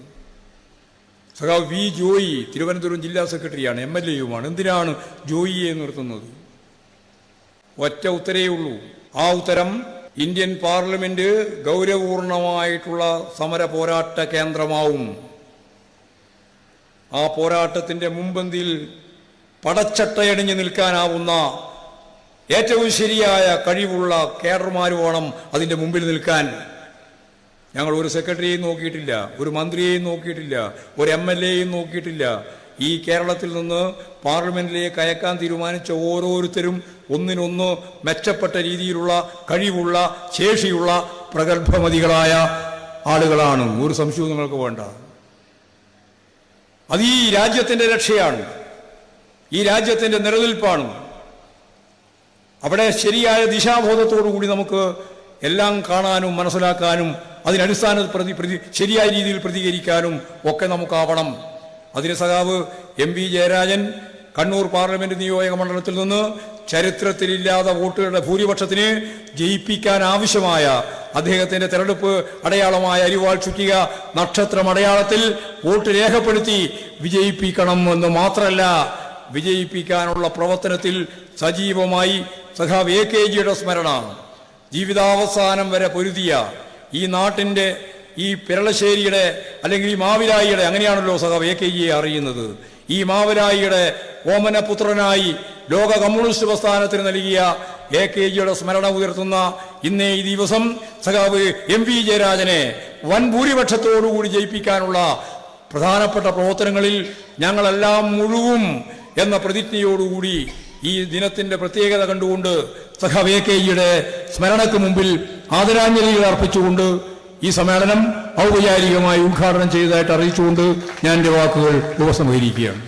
സഖാവ് വി ജോയി തിരുവനന്തപുരം ജില്ലാ സെക്രട്ടറിയാണ്, MLA-യുമാണ്. എന്തിനാണ് ജോയിയെ നിർത്തുന്നത്? ഒറ്റ ഉത്തരേ ഉള്ളൂ. ആ ഉത്തരം ഇന്ത്യൻ പാർലമെന്റ് ഗൗരവപൂർണമായിട്ടുള്ള സമര പോരാട്ട കേന്ദ്രമാവും. ആ പോരാട്ടത്തിന്റെ മുൻപന്തിയിൽ പടച്ചട്ടയണിഞ്ഞ് നിൽക്കാനാവുന്ന ഏറ്റവും ശരിയായ കഴിവുള്ള കേഡർമാർ വേണം അതിൻ്റെ മുമ്പിൽ നിൽക്കാൻ. ഞങ്ങൾ ഒരു സെക്രട്ടറിയെയും നോക്കിയിട്ടില്ല, ഒരു മന്ത്രിയെയും നോക്കിയിട്ടില്ല, ഒരു MLA-യും നോക്കിയിട്ടില്ല. ഈ കേരളത്തിൽ നിന്ന് പാർലമെന്റിലേക്ക് അയക്കാൻ തീരുമാനിച്ച ഓരോരുത്തരും ഒന്നിനൊന്ന് മെച്ചപ്പെട്ട രീതിയിലുള്ള കഴിവുള്ള ശേഷിയുള്ള പ്രഗത്ഭമതികളായ ആളുകളാണ്. ഒരു സംശയവും നിങ്ങൾക്ക് വേണ്ട. അത് ഈ രാജ്യത്തിൻ്റെ രക്ഷയാണ്, ഈ രാജ്യത്തിൻ്റെ നിലനിൽപ്പാണ്. അവിടെ ശരിയായ ദിശാബോധത്തോടു കൂടി നമുക്ക് എല്ലാം കാണാനും മനസ്സിലാക്കാനും അതിനടിസ്ഥാന ശരിയായ രീതിയിൽ പ്രതികരിക്കാനും ഒക്കെ നമുക്കാവണം. അതിന് സഖാവ് എം വി ജയരാജൻ കണ്ണൂർ പാർലമെന്റ് നിയോജക മണ്ഡലത്തിൽ നിന്ന് ചരിത്രത്തിലില്ലാത്ത വോട്ടുകളുടെ ഭൂരിപക്ഷത്തിന് ജയിപ്പിക്കാൻ ആവശ്യമായ അദ്ദേഹത്തിന്റെ തെരഞ്ഞെടുപ്പ് അടയാളമായ അരിവാൾ ചുറ്റിക നക്ഷത്രം അടയാളത്തിൽ വോട്ട് രേഖപ്പെടുത്തി വിജയിപ്പിക്കണം എന്ന് മാത്രമല്ല, വിജയിപ്പിക്കാനുള്ള പ്രവർത്തനത്തിൽ സജീവമായി സഖാവ് AKGയുടെ സ്മരണ ജീവിതാവസാനം വരെ പൊരുതിയ ഈ നാട്ടിൻ്റെ ഈ പെരളശ്ശേരിയുടെ അല്ലെങ്കിൽ ഈ മാവിലായിയുടെ, അങ്ങനെയാണല്ലോ സഖാവ് AKGയെ അറിയുന്നത്, ഈ മാവിലായിയുടെ ഓമനപുത്രനായി ലോക കമ്മ്യൂണിസ്റ്റ് പ്രസ്ഥാനത്തിന് നൽകിയ AKGയുടെ സ്മരണ ഉയർത്തുന്ന ഇന്നേ ഈ ദിവസം സഖാവ് എം വി ജയരാജനെ വൻ ഭൂരിപക്ഷത്തോടുകൂടി ജയിപ്പിക്കാനുള്ള പ്രധാനപ്പെട്ട പ്രവർത്തനങ്ങളിൽ ഞങ്ങളെല്ലാം മുഴുവും എന്ന പ്രതിജ്ഞയോടുകൂടി ഈ ദിനത്തിന്റെ പ്രത്യേകത കണ്ടുകൊണ്ട് സഖാവ് AKGയുടെ സ്മരണയ്ക്ക് മുമ്പിൽ ആദരാഞ്ജലികൾ അർപ്പിച്ചുകൊണ്ട് ഈ സമ്മേളനം ഔപചാരികമായി ഉദ്ഘാടനം ചെയ്തതായിട്ട് അറിയിച്ചുകൊണ്ട് ഞാൻ എൻ്റെ വാക്കുകൾ ഉപസംഹരിക്കുകയാണ്.